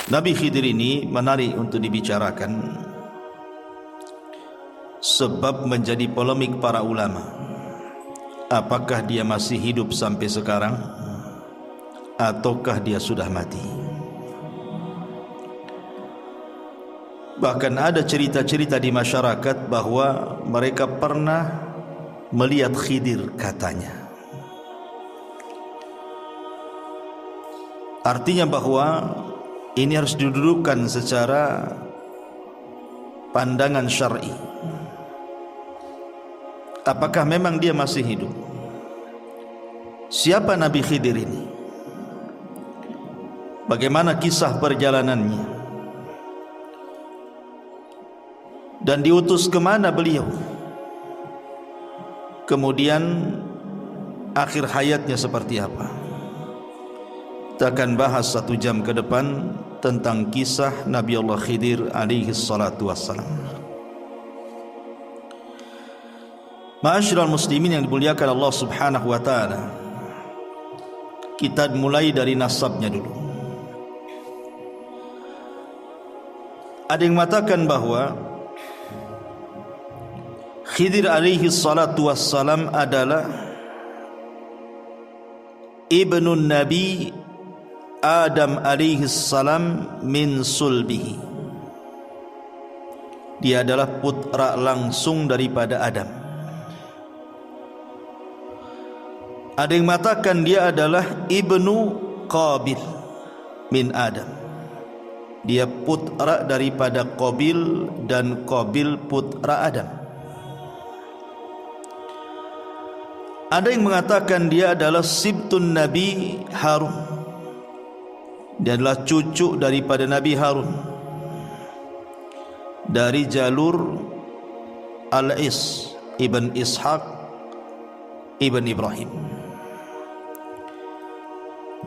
Nabi Khidir ini menarik untuk dibicarakan sebab menjadi polemik para ulama. Apakah dia masih hidup sampai sekarang ataukah dia sudah mati? Bahkan ada cerita-cerita di masyarakat bahawa mereka pernah melihat Khidir katanya. Artinya bahawa ini harus didudukkan secara pandangan syar'i. Apakah memang dia masih hidup? Siapa Nabi Khidir ini? Bagaimana kisah perjalanannya? Dan diutus ke mana beliau? Kemudian akhir hayatnya seperti apa? Kita akan bahas 1 jam ke depan tentang kisah Nabi Allah Khidir alaihi salatu wassalam. Ma'asyiral muslimin yang dimuliakan Allah Subhanahu wa taala, kita mulai dari nasabnya dulu. Ada yang mengatakan bahawa Khidir alaihi salatu wassalam adalah ibnu Nabi Adam alaihi salam min sulbihi. Dia adalah putra langsung daripada Adam. Ada yang mengatakan dia adalah ibnu Qabil min Adam. Dia putra daripada Qabil dan Qabil putra Adam. Ada yang mengatakan dia adalah sibtun Nabi Harun. Dia adalah cucu daripada Nabi Harun dari jalur Al-Is ibn Ishaq ibn Ibrahim.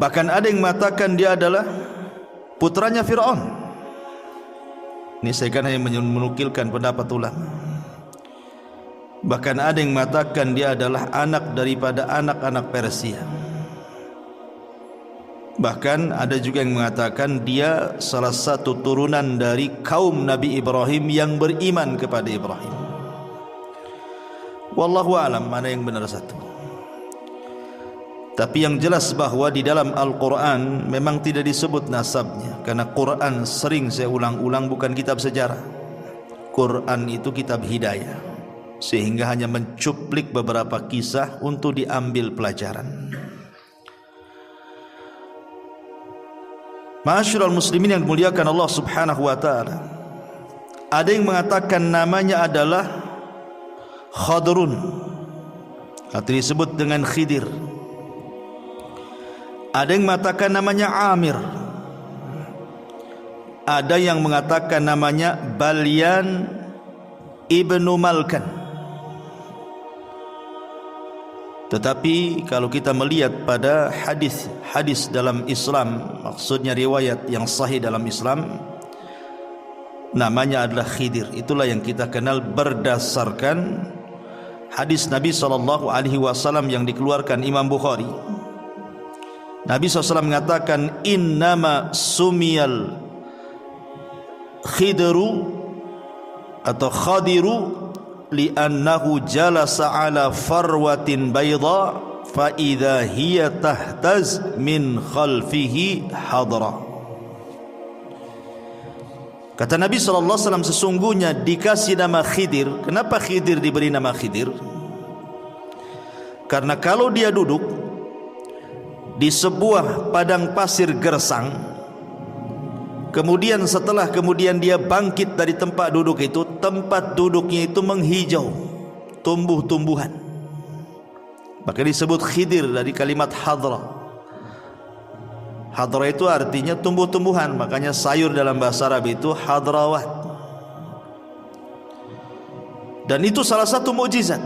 Bahkan ada yang mengatakan dia adalah putranya Fir'aun. Ini saya kan hanya menukilkan pendapat ulama. Bahkan ada yang mengatakan dia adalah anak daripada anak-anak Persia. Bahkan ada juga yang mengatakan dia salah satu turunan dari kaum Nabi Ibrahim yang beriman kepada Ibrahim. Wallahu a'lam mana yang benar satu. Tapi yang jelas bahawa di dalam Al-Quran memang tidak disebut nasabnya, karena Quran sering saya ulang-ulang bukan kitab sejarah. Quran itu kitab hidayah, sehingga hanya mencuplik beberapa kisah untuk diambil pelajaran. Ma'asyiral muslimin yang dimuliakan Allah Subhanahu wa taala, ada yang mengatakan namanya adalah Khadrun atau disebut dengan Khidir. Ada yang mengatakan namanya Amir. Ada yang mengatakan namanya Balyan ibnu Malkan. Tetapi kalau kita melihat pada hadis dalam Islam, maksudnya riwayat yang sahih dalam Islam, namanya adalah Khidir. Itulah yang kita kenal berdasarkan hadis Nabi SAW yang dikeluarkan Imam Bukhari. Nabi SAW mengatakan, innama sumiyal khidru atau khadiru li'annahu jalasa ala farwatin bayda fa idza hiya tahtaz min khalfihi hadra. Kata Nabi SAW, sesungguhnya dikasih nama Khidir. Kenapa Khidir diberi nama Khidir? Karena kalau dia duduk di sebuah padang pasir gersang, kemudian setelah dia bangkit dari tempat duduk itu, tempat duduknya itu menghijau, tumbuh-tumbuhan. Maka disebut Khidir dari kalimat hadra. Hadra itu artinya tumbuh-tumbuhan, makanya sayur dalam bahasa Arab itu hadrawat. Dan itu salah satu mukjizat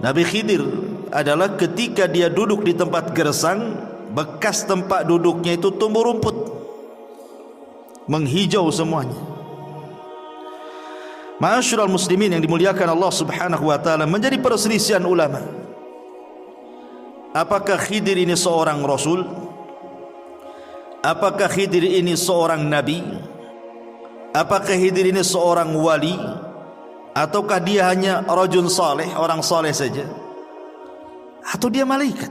Nabi Khidir adalah ketika dia duduk di tempat gersang, bekas tempat duduknya itu tumbuh rumput, menghijau semuanya. Ma'asyiral muslimin yang dimuliakan Allah Subhanahu wa taala, menjadi perselisihan ulama. Apakah Khidir ini seorang rasul? apakah Khidir ini seorang nabi? Apakah Khidir ini seorang wali? Ataukah dia hanya rajul saleh, orang saleh saja? Atau dia malaikat?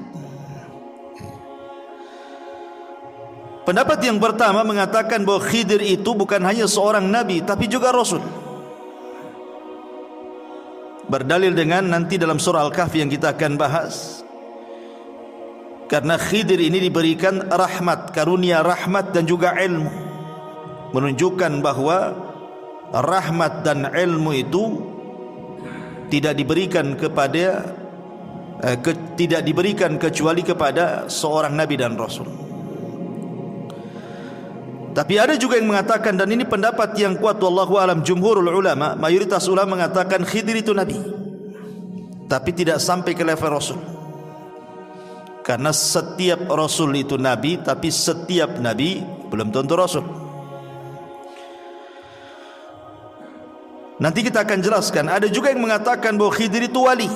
Pendapat yang pertama mengatakan bahwa Khidir itu bukan hanya seorang nabi tapi juga rasul. Berdalil dengan nanti dalam surah Al-Kahfi yang kita akan bahas. Karena Khidir ini diberikan rahmat, karunia rahmat dan juga ilmu, menunjukkan bahwa rahmat dan ilmu itu tidak diberikan kepada tidak diberikan kecuali kepada seorang nabi dan rasul. Tapi ada juga yang mengatakan, dan ini pendapat yang kuat wallahu alam, jumhurul ulama, mayoritas ulama mengatakan Khidir itu nabi, tapi tidak sampai ke level rasul. Karena setiap rasul itu nabi, tapi setiap nabi belum tentu rasul. Nanti kita akan jelaskan. Ada juga yang mengatakan bahwa Khidir itu wali,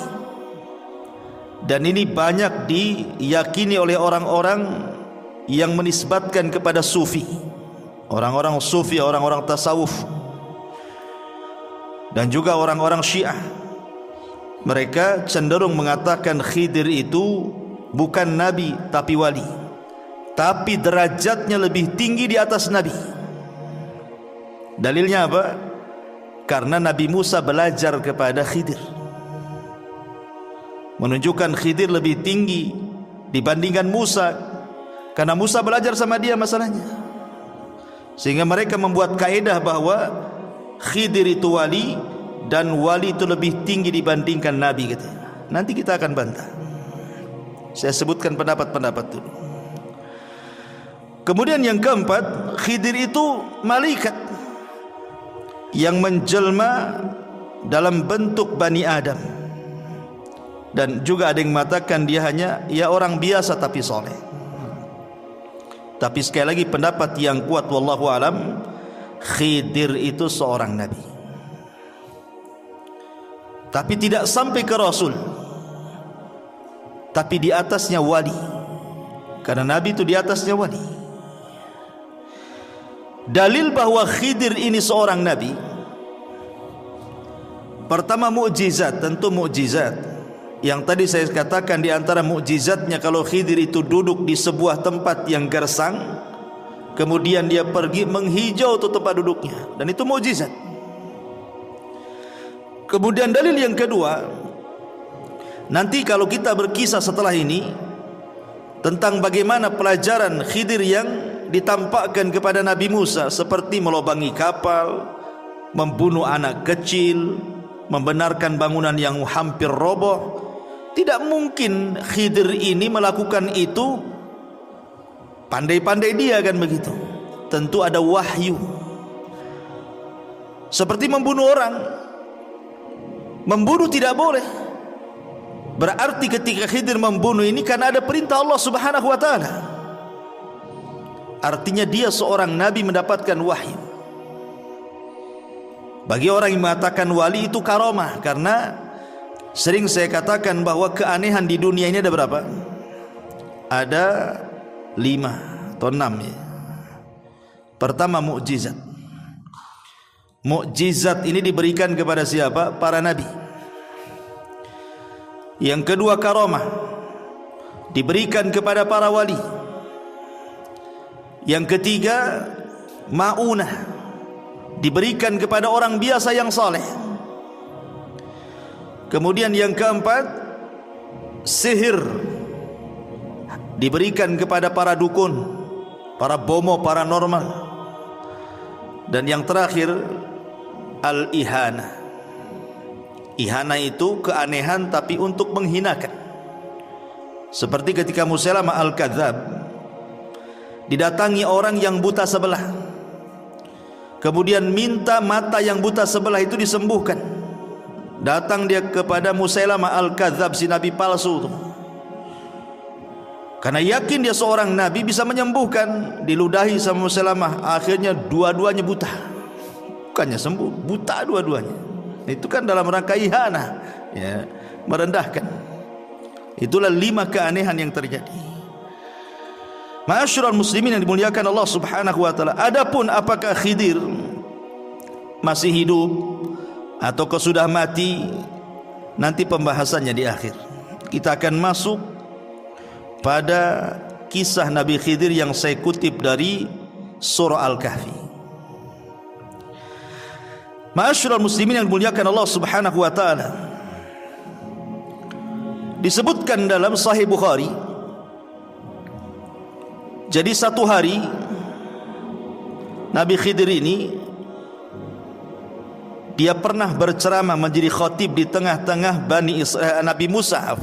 dan ini banyak diyakini oleh orang-orang yang menisbatkan kepada sufi, orang-orang sufi, orang-orang tasawuf, dan juga orang-orang Syiah. Mereka cenderung mengatakan Khidir itu bukan nabi tapi wali, tapi derajatnya lebih tinggi di atas nabi. Dalilnya apa? Karena Nabi Musa belajar kepada Khidir, menunjukkan Khidir lebih tinggi dibandingkan Musa, karena Musa belajar sama dia masalahnya. Sehingga mereka membuat kaedah bahwa Khidir itu wali, dan wali itu lebih tinggi dibandingkan nabi gitu. Nanti kita akan bantah. Saya sebutkan pendapat-pendapat dulu. Kemudian yang keempat, Khidir itu malaikat yang menjelma dalam bentuk Bani Adam. Dan juga ada yang mengatakan dia hanya orang biasa tapi soleh. Tapi sekali lagi pendapat yang kuat wallahu alam, Khidir itu seorang nabi, tapi tidak sampai ke rasul, tapi di atasnya wali. Karena nabi itu di atasnya wali. Dalil bahwa Khidir ini seorang nabi, pertama mukjizat, tentu mukjizat. Yang tadi saya katakan di antara mukjizatnya, kalau Khidir itu duduk di sebuah tempat yang gersang, kemudian dia pergi menghijau tuh tempat duduknya, dan itu mukjizat. Kemudian dalil yang kedua, nanti kalau kita berkisah setelah ini tentang bagaimana pelajaran Khidir yang ditampakkan kepada Nabi Musa, seperti melobangi kapal, membunuh anak kecil, membenarkan bangunan yang hampir roboh. Tidak mungkin Khidir ini melakukan itu pandai-pandai dia, kan begitu. Tentu ada wahyu. Seperti membunuh orang, membunuh tidak boleh. Berarti ketika Khidir membunuh ini karena ada perintah Allah Subhanahu wa taala. Artinya dia seorang nabi mendapatkan wahyu. Bagi orang yang mengatakan wali itu karomah, karena sering saya katakan bahwa keanehan di dunia ini ada berapa? Ada 5 atau 6 ya. Pertama mukjizat. Mukjizat ini diberikan kepada siapa? Para nabi. Yang kedua karomah, diberikan kepada para wali. Yang ketiga maunah, diberikan kepada orang biasa yang saleh. Kemudian yang keempat sihir, diberikan kepada para dukun, para bomo paranormal. Dan yang terakhir al-ihana. Ihana itu keanehan tapi untuk menghinakan. Seperti ketika Musailamah al-Kadzab didatangi orang yang buta sebelah, kemudian minta mata yang buta sebelah itu disembuhkan. Datang dia kepada Musailamah al-Kadzab, si nabi palsu itu, karena yakin dia seorang nabi bisa menyembuhkan. Diludahi sama Musailamah, akhirnya dua-duanya buta. Bukannya sembuh, buta dua-duanya. Itu kan dalam rangka ihana, ya, merendahkan. Itulah 5 keanehan yang terjadi. Ma'asyiral muslimin yang dimuliakan Allah Subhanahu wa taala, adapun apakah Khidir masih hidup atau sudah mati, nanti pembahasannya di akhir. Kita akan masuk pada kisah Nabi Khidir yang saya kutip dari surah Al-Kahfi. Ma'asyiral muslimin yang dimuliakan Allah Subhanahu wa taala, disebutkan dalam Sahih Bukhari, jadi satu hari Nabi Khidir ini dia pernah berceramah menjadi khatib di tengah-tengah Nabi Musa.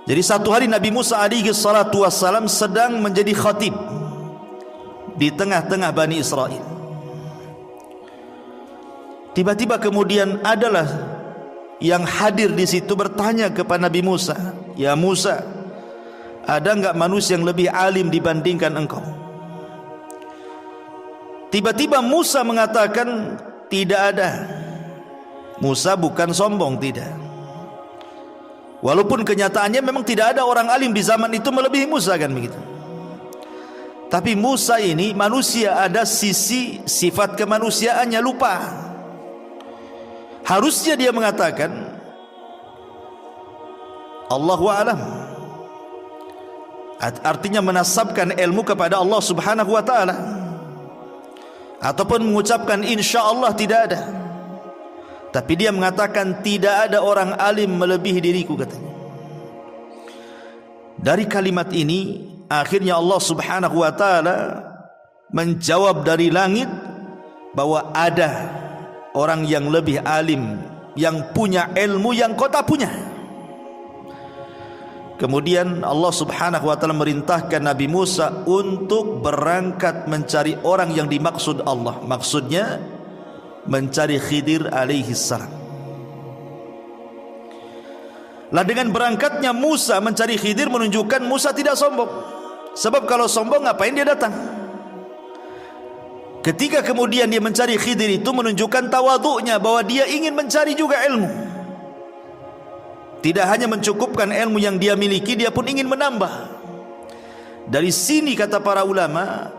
Jadi satu hari Nabi Musa alaihi salatu wassalam sedang menjadi khatib di tengah-tengah Bani Israel. Tiba-tiba kemudian adalah yang hadir di situ bertanya kepada Nabi Musa, "Ya Musa, ada enggak manusia yang lebih alim dibandingkan engkau?" Tiba-tiba Musa mengatakan, "Tidak ada." Musa bukan sombong, tidak. Walaupun kenyataannya memang tidak ada orang alim di zaman itu melebihi Musa, kan begitu. Tapi Musa ini manusia, ada sisi sifat kemanusiaannya lupa. Harusnya dia mengatakan, Allahu a'lam. Artinya menasabkan ilmu kepada Allah Subhanahu wa taala, ataupun mengucapkan insyaallah tidak ada. Tapi dia mengatakan tidak ada orang alim melebihi diriku, katanya. Dari kalimat ini akhirnya Allah Subhanahu wa taala menjawab dari langit bahwa ada orang yang lebih alim, yang punya ilmu yang kau tak punya. Kemudian Allah Subhanahu wa taala merintahkan Nabi Musa untuk berangkat mencari orang yang dimaksud Allah. Maksudnya mencari Khidir alaihi salam. Lah dengan berangkatnya Musa mencari Khidir menunjukkan Musa tidak sombong. Sebab kalau sombong ngapain dia datang? Ketika kemudian dia mencari Khidir itu menunjukkan tawadhu'nya, bahwa dia ingin mencari juga ilmu. Tidak hanya mencukupkan ilmu yang dia miliki, dia pun ingin menambah. Dari sini kata para ulama,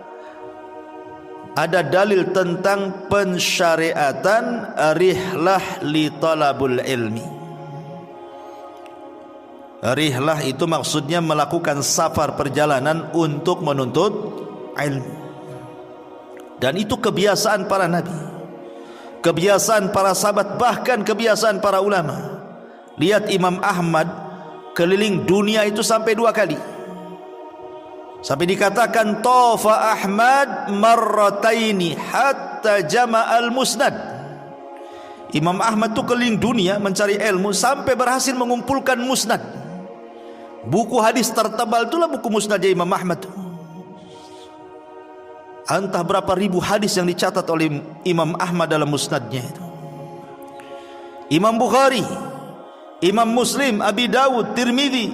ada dalil tentang pensyariatan rihlah li talabul ilmi. Rihlah itu maksudnya melakukan safar, perjalanan untuk menuntut ilmu. Dan itu kebiasaan para nabi, kebiasaan para sahabat, bahkan kebiasaan para ulama. Lihat Imam Ahmad keliling dunia itu sampai 2 kali. Sampai dikatakan tafa Ahmad marrataini hatta jama'al musnad. Imam Ahmad itu keliling dunia mencari ilmu sampai berhasil mengumpulkan musnad. Buku hadis tertebal itulah buku musnadnya Imam Ahmad. Entah berapa ribu hadis yang dicatat oleh Imam Ahmad dalam musnadnya itu. Imam Bukhari, Imam Muslim, Abi Dawud, Tirmidzi,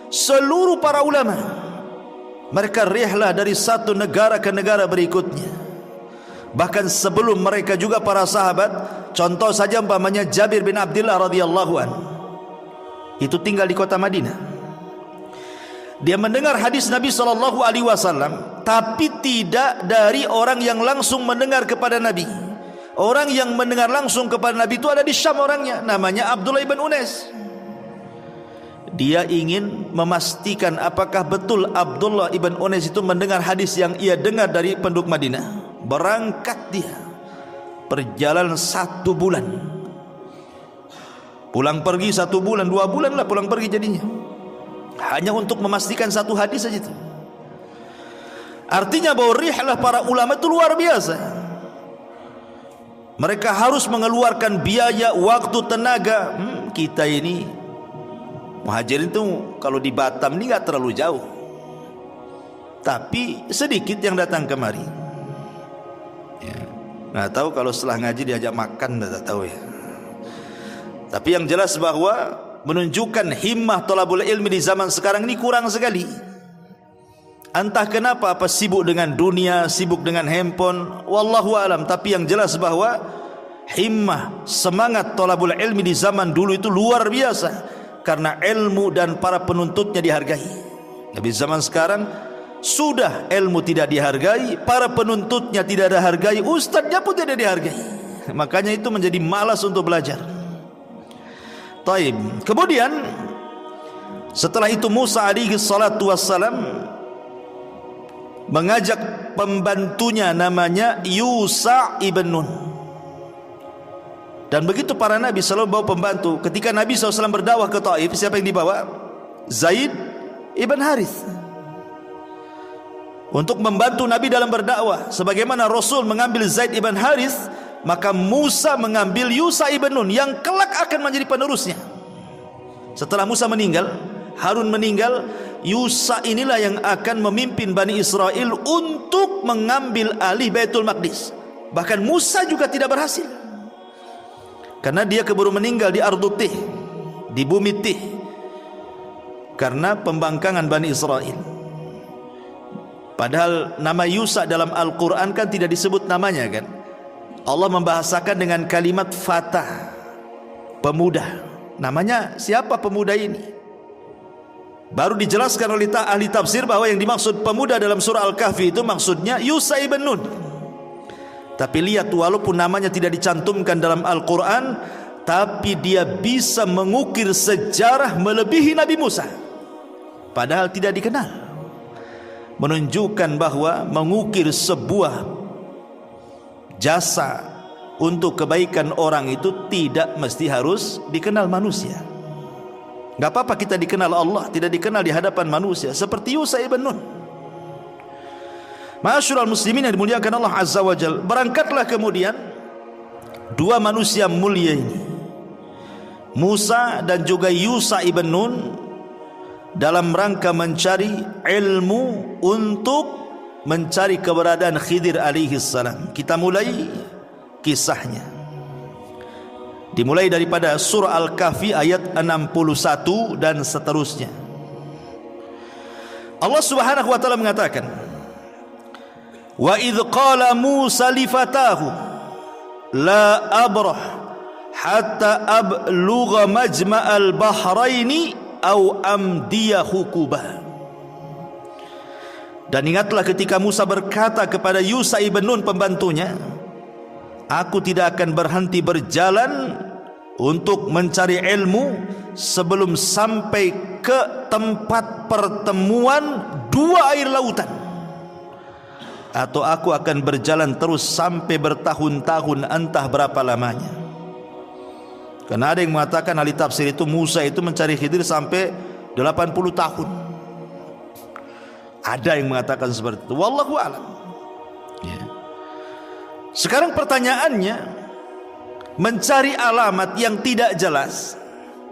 seluruh para ulama mereka rihlah dari satu negara ke negara berikutnya. Bahkan sebelum mereka juga para sahabat, contoh saja umpamanya Jabir bin Abdullah radhiyallahu anhu, itu tinggal di kota Madinah. Dia mendengar hadis Nabi SAW, tapi tidak dari orang yang langsung mendengar kepada Nabi. Orang yang mendengar langsung kepada Nabi itu ada di Syam orangnya, namanya Abdullah ibn Unais. Dia ingin memastikan apakah betul Abdullah ibn Unais itu mendengar hadis yang ia dengar dari penduduk Madinah. Berangkat dia, perjalanan 1 bulan, pulang pergi 1 bulan, 2 bulan lah pulang pergi jadinya, hanya untuk memastikan 1 hadis saja itu. Artinya bahwa rihlah para ulama itu luar biasa. Mereka harus mengeluarkan biaya, waktu, tenaga. Kita ini muhajirin itu kalau di Batam ini gak terlalu jauh, tapi sedikit yang datang kemari. Nggak tahu kalau setelah ngaji diajak makan, nggak tahu ya. Tapi yang jelas bahwa menunjukkan himmah thalabul ilmi di zaman sekarang ini kurang sekali. Entah kenapa, apa sibuk dengan dunia, sibuk dengan handphone, wallahu alam. Tapi yang jelas bahwa himmah, semangat thalabul ilmi di zaman dulu itu luar biasa, karena ilmu dan para penuntutnya dihargai. Tapi zaman sekarang Sudah ilmu tidak dihargai, para penuntutnya tidak dihargai, ustadznya pun tidak dihargai. Makanya itu menjadi malas untuk belajar. Taib. Kemudian setelah itu Musa alaihi salatu wassalam mengajak pembantunya namanya Yusha ibn Nun. Dan begitu para nabi selalu bawa pembantu. Ketika Nabi SAW berdakwah ke Taif, siapa yang dibawa? Zaid ibn Harith, untuk membantu Nabi dalam berdakwah. Sebagaimana Rasul mengambil Zaid ibn Harith, maka Musa mengambil Yusha ibn Nun yang kelak akan menjadi penerusnya. Setelah Musa meninggal, Harun meninggal, Yusha inilah yang akan memimpin Bani Israel untuk mengambil alih Baitul Maqdis. Bahkan Musa juga tidak berhasil, karena dia keburu meninggal di Ardut Tih, di bumi Tih, karena pembangkangan Bani Israel. Padahal nama Yusha dalam Al-Quran kan tidak disebut namanya kan. Allah membahasakan dengan kalimat fata, pemuda. Namanya siapa pemuda ini? Baru dijelaskan oleh ahli tafsir bahwa yang dimaksud pemuda dalam surah Al-Kahfi itu maksudnya Yusha ibn Nun. Tapi lihat, walaupun namanya tidak dicantumkan dalam Al-Quran, tapi dia bisa mengukir sejarah melebihi Nabi Musa, padahal tidak dikenal. Menunjukkan bahwa mengukir sebuah jasa untuk kebaikan orang itu tidak mesti harus dikenal manusia. Gak apa-apa kita dikenal Allah, tidak dikenal di hadapan manusia, seperti Yusha ibn Nun. Ma'asyiral muslimin yang dimuliakan Allah Azza wa Jalla, berangkatlah kemudian dua manusia mulia ini, Musa dan juga Yusha ibn Nun, dalam rangka mencari ilmu untuk mencari keberadaan Khidir alaihi salam. Kita mulai kisahnya. Dimulai daripada surah Al-Kahfi ayat 61 dan seterusnya. Allah Subhanahu wa taala mengatakan, "Wa idz qala Musa li fatahu la abrah hatta ablugha majma'al bahraini aw amdiya hukuba." Dan ingatlah ketika Musa berkata kepada Yusha ibn Nun pembantunya, "Aku tidak akan berhenti berjalan untuk mencari ilmu sebelum sampai ke tempat pertemuan dua air lautan, atau aku akan berjalan terus sampai bertahun-tahun, entah berapa lamanya." Karena ada yang mengatakan ahli tafsir itu Musa itu mencari Khidir sampai 80 tahun. Ada yang mengatakan seperti itu. Wallahu a'lam. Ya. Sekarang pertanyaannya, mencari alamat yang tidak jelas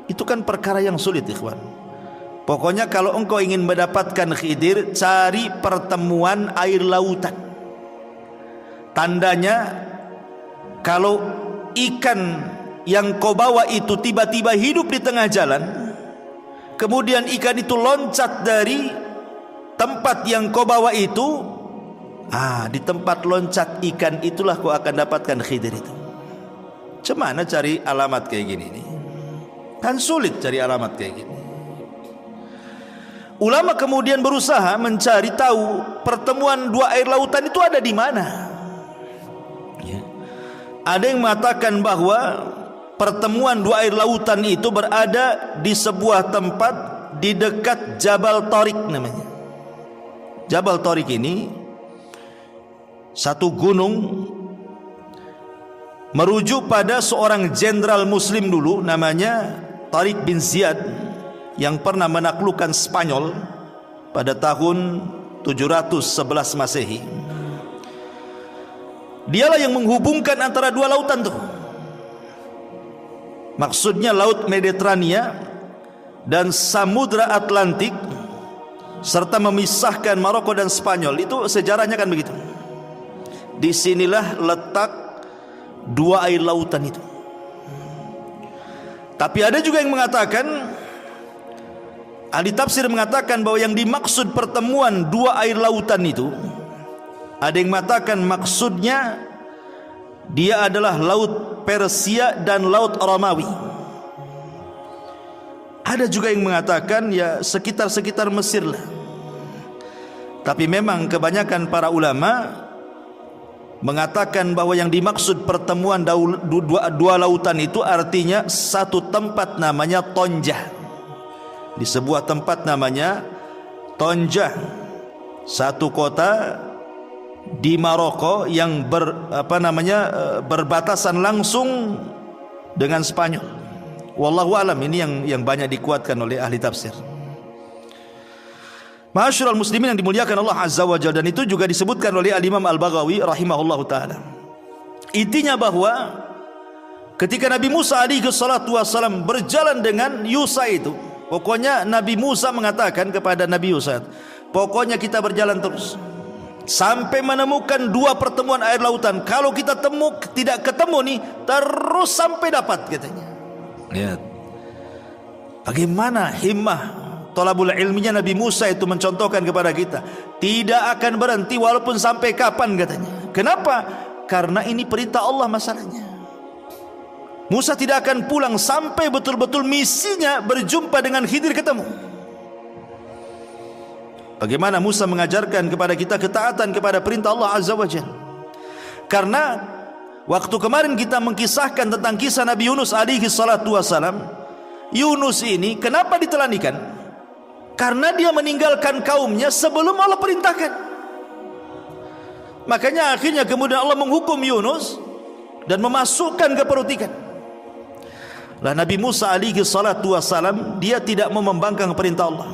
itu kan perkara yang sulit, ikhwan. Pokoknya kalau engkau ingin mendapatkan Khidir, cari pertemuan air lautan. Tandanya kalau ikan yang kau bawa itu tiba-tiba hidup di tengah jalan, kemudian ikan itu loncat dari tempat yang kau bawa itu, di tempat loncat ikan itulah kau akan dapatkan Khidir itu. Cemana cari alamat kayak gini nih? Kan sulit cari alamat kayak gini. Ulama kemudian berusaha mencari tahu pertemuan dua air lautan itu ada di mana. Ya. Ada yang mengatakan bahwa pertemuan dua air lautan itu berada di sebuah tempat di dekat Jabal Tariq namanya. Jabal Tariq ini satu gunung merujuk pada seorang jenderal muslim dulu namanya Tariq bin Ziyad yang pernah menaklukkan Spanyol pada tahun 711 Masehi. Dialah yang menghubungkan antara dua lautan tuh. Maksudnya Laut Mediterania dan Samudra Atlantik, serta memisahkan Maroko dan Spanyol. Itu sejarahnya kan begitu. Disinilah letak dua air lautan itu. Tapi ada juga yang mengatakan, ahli tafsir mengatakan bahwa yang dimaksud pertemuan dua air lautan itu, ada yang mengatakan maksudnya dia adalah Laut Persia dan Laut Romawi. Ada juga yang mengatakan ya sekitar-sekitar Mesir lah. Tapi memang kebanyakan para ulama mengatakan bahwa yang dimaksud pertemuan dua lautan itu artinya satu tempat namanya Tonjah. Di sebuah tempat namanya Tonjah, satu kota di Maroko yang berbatasan langsung dengan Spanyol. Wallahu alam, ini yang banyak dikuatkan oleh ahli tafsir. Ma'asyiral muslimin yang dimuliakan Allah Azza wa Jalla, dan itu juga disebutkan oleh Al-Imam Al-Baghawi rahimahullahu taala. Intinya bahwa ketika Nabi Musa alaihi salatu wasallam berjalan dengan Yusa itu, pokoknya Nabi Musa mengatakan kepada Nabi Yusa, pokoknya kita berjalan terus sampai menemukan dua pertemuan air lautan. Kalau kita tidak ketemu nih, terus sampai dapat, katanya. Lihat bagaimana himmah thalabul ilminya Nabi Musa itu mencontohkan kepada kita, tidak akan berhenti walaupun sampai kapan, katanya. Kenapa? Karena ini perintah Allah masalahnya. Musa tidak akan pulang sampai betul-betul misinya berjumpa dengan Khidir ketemu. Bagaimana Musa mengajarkan kepada kita ketaatan kepada perintah Allah Azza wa Jalla. Karena waktu kemarin kita mengkisahkan tentang kisah Nabi Yunus alaihi salatu wasalam, Yunus ini kenapa ditelanikan? Karena dia meninggalkan kaumnya sebelum Allah perintahkan. Makanya akhirnya kemudian Allah menghukum Yunus dan memasukkan ke perut ikan. Lah Nabi Musa alaihi salatu wasalam, dia tidak mau membangkang perintah Allah.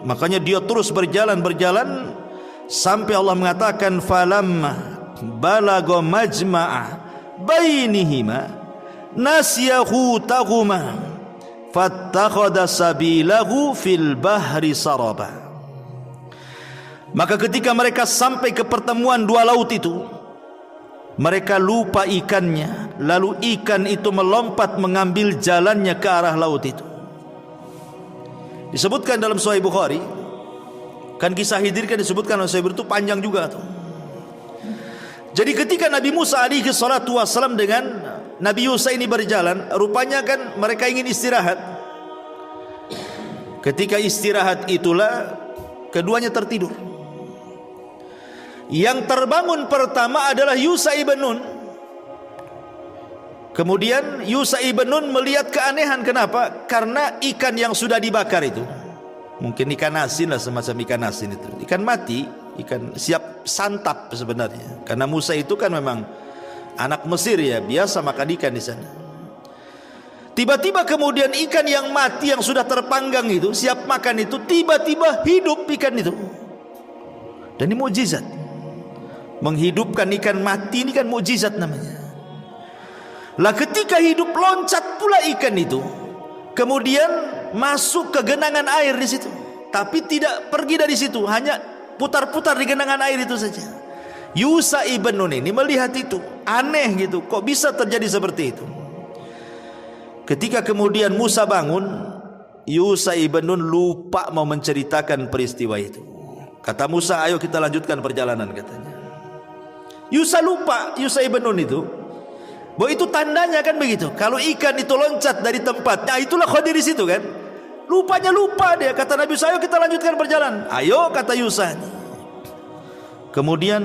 Makanya dia terus berjalan sampai Allah mengatakan falamma balagha majma'a bainihima nasiyahu tahuma fattakhadha sabilahu fil bahri saraba. Maka ketika mereka sampai ke pertemuan dua laut itu, mereka lupa ikannya, lalu ikan itu melompat mengambil jalannya ke arah laut itu. Disebutkan dalam Sahih Bukhari, kan kisah Khidir kan disebutkan oleh Sahih, itu panjang juga tuh. Jadi ketika Nabi Musa alaihi salatu wasallam dengan Nabi Yusa ini berjalan, rupanya kan mereka ingin istirahat. Ketika istirahat itulah keduanya tertidur. Yang terbangun pertama adalah Yusa ibn Nun. Kemudian Yusa ibn Nun melihat keanehan. Kenapa? Karena ikan yang sudah dibakar itu, mungkin ikan asin lah, semacam ikan asin itu, ikan mati, ikan siap santap sebenarnya. Karena Musa itu kan memang anak Mesir ya, biasa makan ikan di sana. Tiba-tiba kemudian ikan yang mati yang sudah terpanggang itu, siap makan itu, tiba-tiba hidup ikan itu. Dan ini mukjizat. Menghidupkan ikan mati ini kan mukjizat namanya. Lah ketika hidup, loncat pula ikan itu, kemudian masuk ke genangan air di situ. Tapi tidak pergi dari situ, hanya putar-putar di genangan air itu saja. Yusa ibn Nun ini melihat itu, aneh gitu, kok bisa terjadi seperti itu. Ketika kemudian Musa bangun, Yusa ibn Nun lupa mau menceritakan peristiwa itu. Kata Musa, ayo kita lanjutkan perjalanan, katanya. Yusa lupa, Yusa ibn Nun itu, bahwa itu tandanya kan begitu. Kalau ikan itu loncat dari tempatnya, itulah Khidir di situ kan. Lupanya lupa dia. Kata Nabi Musa, ayo kita lanjutkan perjalanan. Ayo, kata Yusa. Kemudian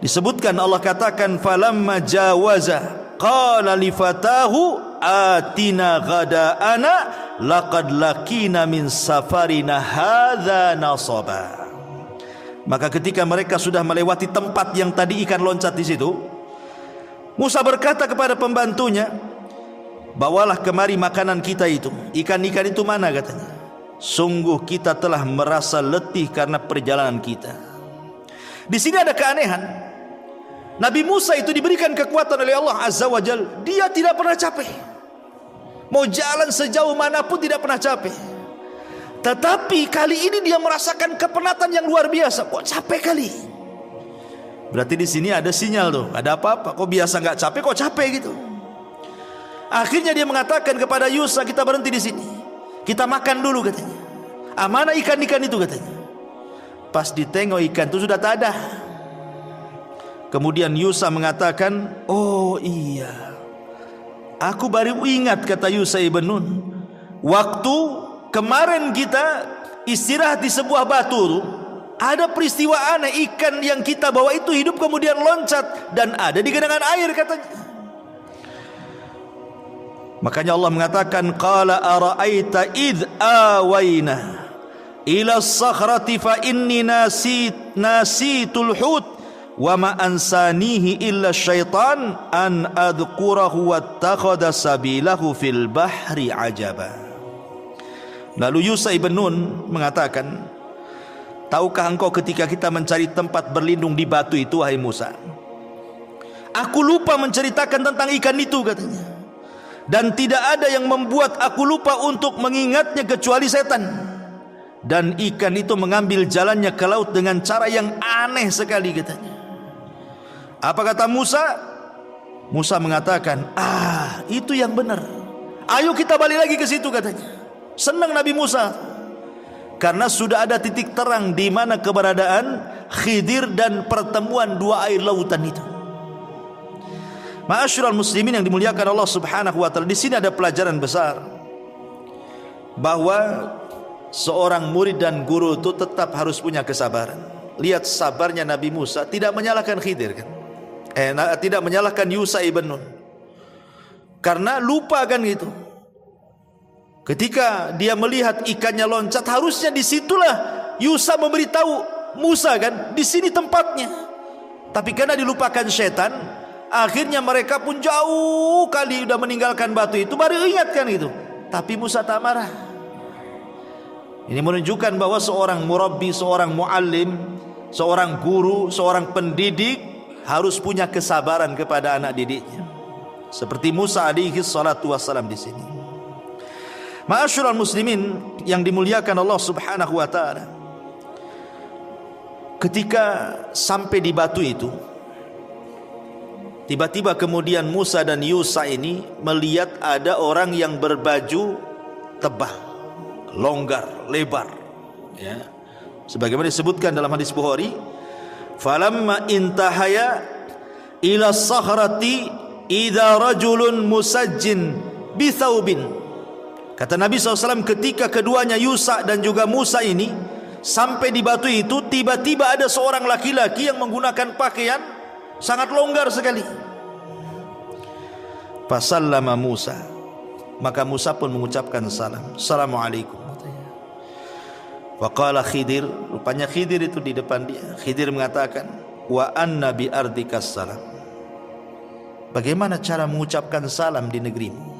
disebutkan Allah katakan falamma jawaza qala li fatahu atina ghada'ana laqad laqina min safarina hadza nasaba. Maka ketika mereka sudah melewati tempat yang tadi ikan loncat di situ, Musa berkata kepada pembantunya, bawalah kemari makanan kita itu. Ikan-ikan itu mana, katanya. Sungguh kita telah merasa letih karena perjalanan kita. Di sini ada keanehan. Nabi Musa itu diberikan kekuatan oleh Allah Azza wa Jalla. Dia tidak pernah capek. Mau jalan sejauh manapun tidak pernah capek. Tetapi kali ini dia merasakan kepenatan yang luar biasa. Kok capek kali? Berarti di sini ada sinyal tuh. Ada apa-apa? Kok biasa nggak capek? Kok capek gitu? Akhirnya dia mengatakan kepada Yusa, kita berhenti di sini. Kita makan dulu, katanya. Mana ikan-ikan itu, katanya. Pas ditengok ikan itu sudah tak ada. Kemudian Yusa mengatakan, oh iya, aku baru ingat, kata Yusa ibn Nun, waktu kemarin kita istirahat di sebuah batu, Ada peristiwa aneh, ikan yang kita bawa itu hidup kemudian loncat dan ada di genangan air katanya. Makanya Allah mengatakan, qala ara'aita idh awaina ila as-sakhrati fa inni nasitul hut wa ma ansanihi illa syaitan an adhkurahu wattakhadha sabilahu fil bahri ajaba. Lalu Yusha ibn Nun mengatakan, tahukah engkau ketika kita mencari tempat berlindung di batu itu, wahai Musa, aku lupa menceritakan tentang ikan itu katanya, dan tidak ada yang membuat aku lupa untuk mengingatnya kecuali setan. Dan ikan itu mengambil jalannya ke laut dengan cara yang aneh sekali katanya. Apa kata Musa? Musa mengatakan, itu yang benar, ayo kita balik lagi ke situ katanya. Senang Nabi Musa karena sudah ada titik terang di mana keberadaan Khidir dan pertemuan dua air lautan itu. Ma'asyiral muslimin yang dimuliakan Allah Subhanahu wa taala, di sini ada pelajaran besar bahwa seorang murid dan guru itu tetap harus punya kesabaran. Lihat sabarnya Nabi Musa, tidak menyalahkan Khidir kan? Tidak menyalahkan Yusha ibn Nun, karena lupa kan gitu. Ketika dia melihat ikannya loncat, harusnya disitulah Yusha memberitahu Musa kan, di sini tempatnya. Tapi karena dilupakan setan, akhirnya mereka pun jauh kali sudah meninggalkan batu itu, baru ingatkan itu. Tapi Musa tak marah. Ini menunjukkan bahwa seorang murabbi, seorang muallim, seorang guru, seorang pendidik harus punya kesabaran kepada anak didiknya, seperti Musa alaihi salatu wassalam di sini. Ma'asyiral muslimin yang dimuliakan Allah Subhanahu wa taala, ketika sampai di batu itu, tiba-tiba kemudian Musa dan Yusha ini melihat ada orang yang berbaju tebal, longgar, lebar, ya. Sebagaimana disebutkan dalam hadis Bukhari, falamma intahaya ila sakhrati idza rajulun musajjin bi thawbin. Kata Nabi SAW, ketika keduanya Yusha dan juga Musa ini sampai di batu itu, tiba-tiba ada seorang laki-laki yang menggunakan pakaian sangat longgar sekali. Fasallama Musa, maka Musa pun mengucapkan salam, assalamualaikum. Waqala Khidir, rupanya Khidir itu di depan dia. Khidir mengatakan, wa anna bi ardikas salam. Bagaimana cara mengucapkan salam di negerimu?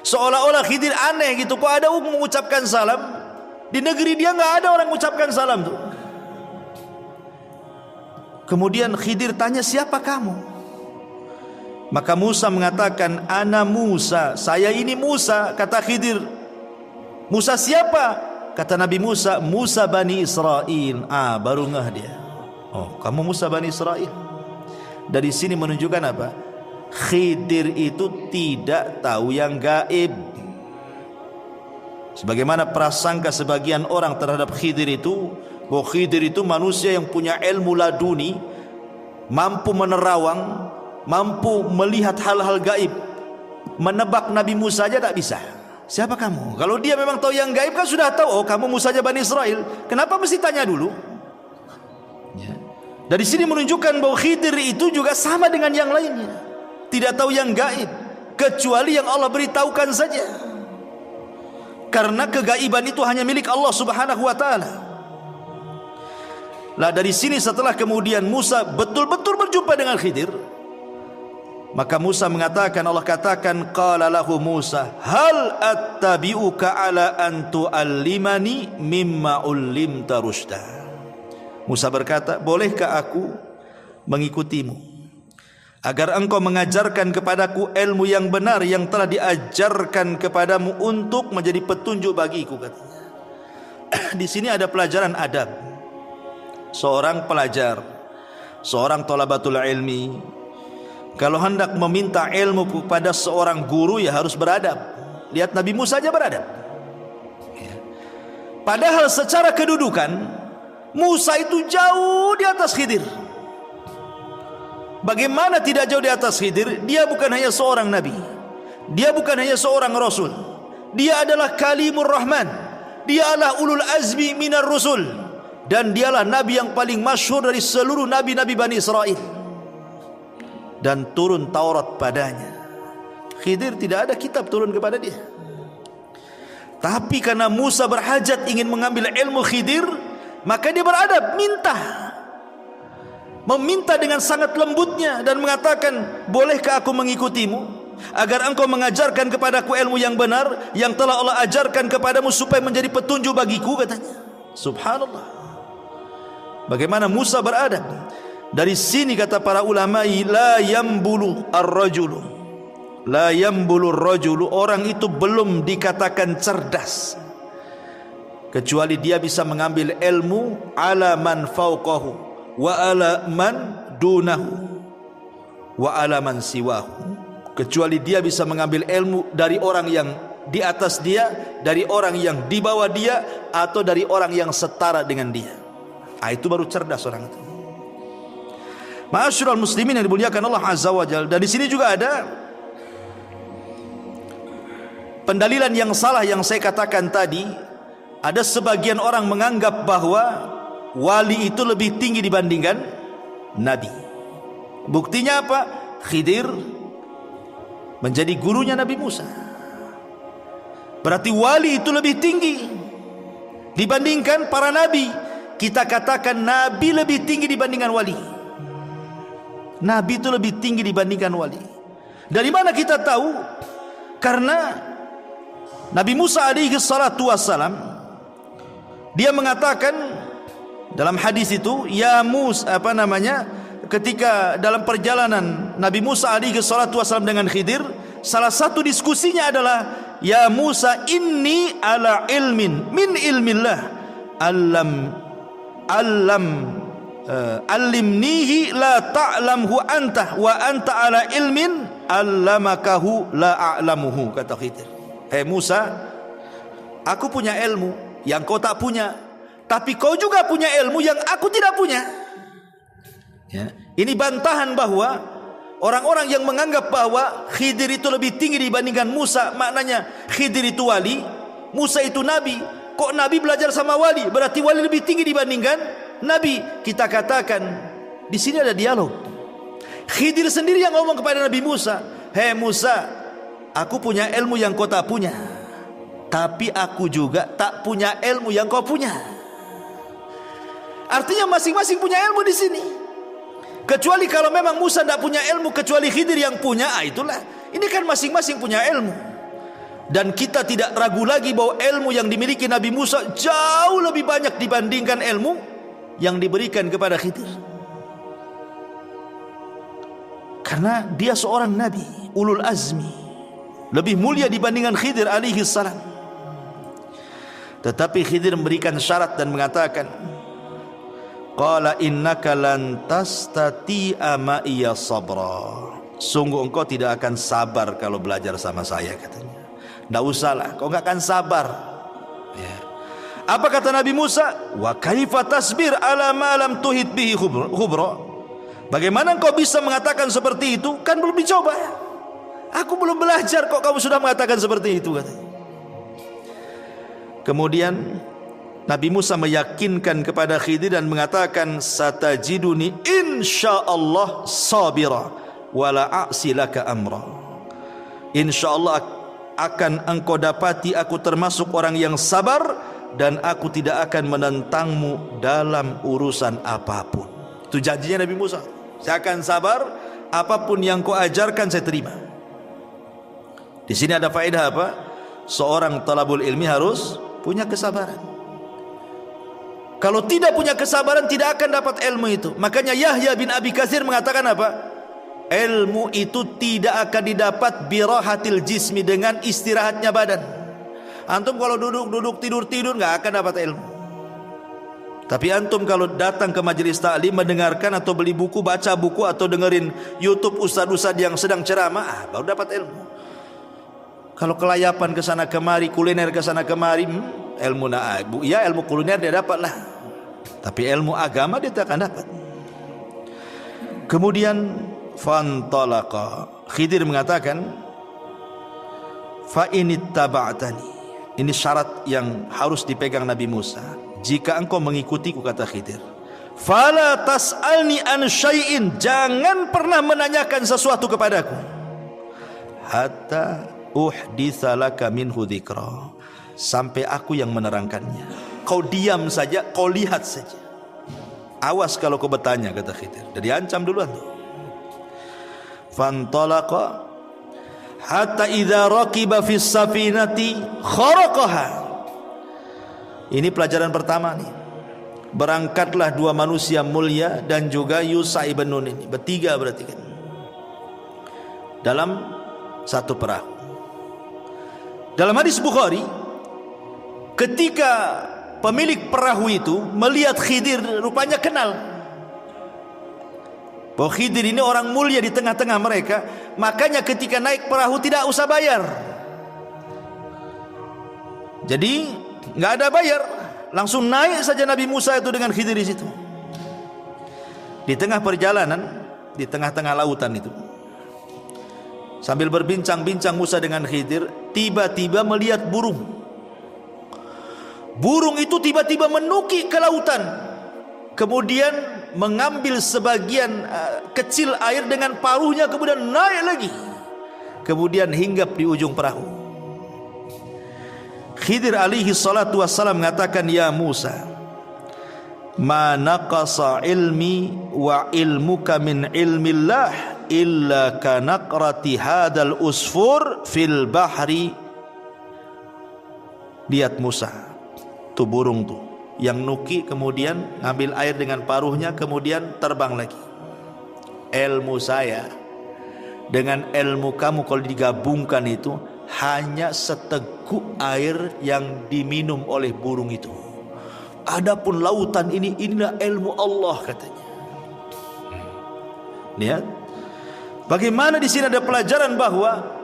Seolah-olah Khidir aneh gitu, kok ada mengucapkan salam di negeri dia, nggak ada orang mengucapkan salam tuh. Kemudian Khidir tanya, siapa kamu? Maka Musa mengatakan, ana Musa, saya ini Musa. Kata Khidir, Musa siapa? Kata Nabi Musa, Musa Bani Israel. Baru ngeh dia, oh kamu Musa Bani Israel. Dari sini menunjukkan apa? Khidir itu tidak tahu yang gaib. Sebagaimana prasangka sebagian orang terhadap Khidir itu, bahwa Khidir itu manusia yang punya ilmu laduni, mampu menerawang, mampu melihat hal-hal gaib. Menebak Nabi Musa aja tak bisa. Siapa kamu? Kalau dia memang tahu yang gaib kan sudah tahu, oh kamu Musa Bani Israel. Kenapa mesti tanya dulu? Ya. Dari sini menunjukkan bahwa Khidir itu juga sama dengan yang lainnya, tidak tahu yang gaib kecuali yang Allah beritahukan saja. Karena kegaiban itu hanya milik Allah Subhanahu wa taala. Lah dari sini setelah kemudian Musa betul-betul berjumpa dengan Khidir, maka Musa mengatakan, Allah katakan, qala lahu Musa, hal attabi'uka ala an tu'allimani mimma ullimta rusyda. Musa berkata, bolehkah aku mengikutimu agar engkau mengajarkan kepadaku ilmu yang benar yang telah diajarkan kepadamu untuk menjadi petunjuk bagiku, katanya. Di sini ada pelajaran adab. Seorang pelajar, seorang thalabatul ilmi, kalau hendak meminta ilmu kepada seorang guru ya harus beradab. Lihat Nabi Musa saja beradab. Padahal secara kedudukan Musa itu jauh di atas Khidir. Bagaimana tidak jauh di atas Khidir? Dia bukan hanya seorang nabi, dia bukan hanya seorang rasul, dia adalah kalimur rahman, dia adalah ulul azmi minar rusul. dan dialah nabi yang paling masyhur dari seluruh nabi-nabi Bani Israel, dan turun Taurat padanya. Khidir tidak ada kitab turun kepada dia. Tapi karena Musa berhajat ingin mengambil ilmu Khidir, maka dia beradab, meminta dengan sangat lembutnya dan mengatakan, bolehkah aku mengikutimu agar engkau mengajarkan kepadaku ilmu yang benar yang telah Allah ajarkan kepadamu supaya menjadi petunjuk bagiku, katanya. Subhanallah, bagaimana Musa beradab. Dari sini kata para ulama, la yambulu ar-rajulu, orang itu belum dikatakan cerdas kecuali dia bisa mengambil ilmu ala man fauqahu wa ala man dunahu wa ala man siwahu, kecuali dia bisa mengambil ilmu dari orang yang di atas dia, dari orang yang di bawah dia, atau dari orang yang setara dengan dia. Itu baru cerdas orang itu. Ma'asyiral muslimin yang dimuliakan Allah Azza wa Jalla. Dan di sini juga ada pendalilan yang salah yang saya katakan tadi. Ada sebagian orang menganggap bahwa wali itu lebih tinggi dibandingkan nabi. Buktinya apa? Khidir menjadi gurunya Nabi Musa. Berarti wali itu lebih tinggi dibandingkan para nabi. Kita katakan nabi lebih tinggi dibandingkan wali. Nabi itu lebih tinggi dibandingkan wali. Dari mana kita tahu? Karena Nabi Musa alaihi salatu wassalam, dia mengatakan dalam hadis itu, ya Musa, ketika dalam perjalanan Nabi Musa alaihi salatu wassalam dengan Khidir, salah satu diskusinya adalah, ya Musa, inni ala ilmin min ilmillah allimnihi la ta'lamhu anta wa anta ala ilmin allamakahu la a'lamuhu, kata Khidir. Musa, aku punya ilmu yang kau tak punya, tapi kau juga punya ilmu yang aku tidak punya. Ya. Ini bantahan bahwa orang-orang yang menganggap bahwa Khidir itu lebih tinggi dibandingkan Musa, maknanya Khidir itu wali, Musa itu nabi. Kok nabi belajar sama wali, berarti wali lebih tinggi dibandingkan nabi. Kita katakan di sini ada dialog. Khidir sendiri yang ngomong kepada Nabi Musa, Musa, aku punya ilmu yang kau tak punya, tapi aku juga tak punya ilmu yang kau punya. Artinya masing-masing punya ilmu di sini. Kecuali kalau memang Musa tidak punya ilmu kecuali Khidir yang punya, itulah. Ini kan masing-masing punya ilmu. Dan kita tidak ragu lagi bahwa ilmu yang dimiliki Nabi Musa jauh lebih banyak dibandingkan ilmu yang diberikan kepada Khidir. Karena dia seorang nabi, ulul azmi, lebih mulia dibandingkan Khidir alaihi salam. Tetapi Khidir memberikan syarat dan mengatakan, qala innaka lan tastati'a ma'iya sabra. Sungguh engkau tidak akan sabar kalau belajar sama saya, katanya. Tidak usahlah, kau enggak akan sabar. Ya. Apa kata Nabi Musa? Wa kaifa tasbir ala ma lam tuhit bihi khubra. Bagaimana engkau bisa mengatakan seperti itu? Kan belum dicoba. Aku belum belajar kok kamu sudah mengatakan seperti itu, katanya. Kemudian Nabi Musa meyakinkan kepada Khidir dan mengatakan, satajiduni insyaallah sabira wala a'silaka amra. Insyaallah akan engkau dapati aku termasuk orang yang sabar dan aku tidak akan menentangmu dalam urusan apapun. Itu janjinya Nabi Musa. Saya akan sabar, apapun yang kau ajarkan saya terima. Di sini ada faedah apa? Seorang talabul ilmi harus punya kesabaran. Kalau tidak punya kesabaran tidak akan dapat ilmu itu. Makanya Yahya bin Abi Katsir mengatakan apa? Ilmu itu tidak akan didapat birahatil jismi, dengan istirahatnya badan. Antum kalau duduk tidur nggak akan dapat ilmu. Tapi antum kalau datang ke majelis taklim, mendengarkan atau beli buku, baca buku atau dengerin YouTube ustaz-ustaz yang sedang ceramah, baru dapat ilmu. Kalau kelayapan ke sana kemari, kuliner ke sana kemari, ilmu ilmu kuliner dia dapat lah. Tapi ilmu agama dia tak akan dapat. Kemudian fantalaqa, Khidir mengatakan, fa inittaba'tani. Ini syarat yang harus dipegang Nabi Musa. jika engkau mengikutiku, kata Khidir, fala tas'alni an syai'in, jangan pernah menanyakan sesuatu kepadaku, hatta uhditsa laka minhu dzikra, sampai aku yang menerangkannya. Kau diam saja, kau lihat saja. Awas kalau kau bertanya, kata Khidir. Dan diancam duluan tuh. Fantalaqa hatta idza raqiba fis safinati kharaqaha. Ini pelajaran pertama nih. Berangkatlah dua manusia mulia dan juga Yusha ibn Nun ini, bertiga berarti kan, dalam satu perahu. Dalam hadis Bukhari, ketika pemilik perahu itu melihat Khidir, rupanya kenal bahwa Khidir ini orang mulia di tengah-tengah mereka, makanya ketika naik perahu tidak usah bayar. Jadi nggak ada bayar, langsung naik saja Nabi Musa itu dengan Khidir di situ. Di tengah perjalanan, di tengah-tengah lautan itu, sambil berbincang-bincang Musa dengan Khidir, tiba-tiba melihat burung. Burung itu tiba-tiba menukik ke lautan, kemudian mengambil sebagian kecil air dengan paruhnya, kemudian naik lagi, kemudian hinggap di ujung perahu. Khidir alaihi salatu wassalam mengatakan, ya Musa, ma naqasa ilmi wa ilmuka min ilmillah illa kanaqrati hadal usfur fil bahri. Lihat Musa, tuh burung tuh yang nuki, kemudian ngambil air dengan paruhnya, kemudian terbang lagi. Ilmu saya dengan ilmu kamu kalau digabungkan itu hanya seteguk air yang diminum oleh burung itu. Adapun lautan ini, inilah ilmu Allah, katanya. Lihat bagaimana di sini ada pelajaran bahwa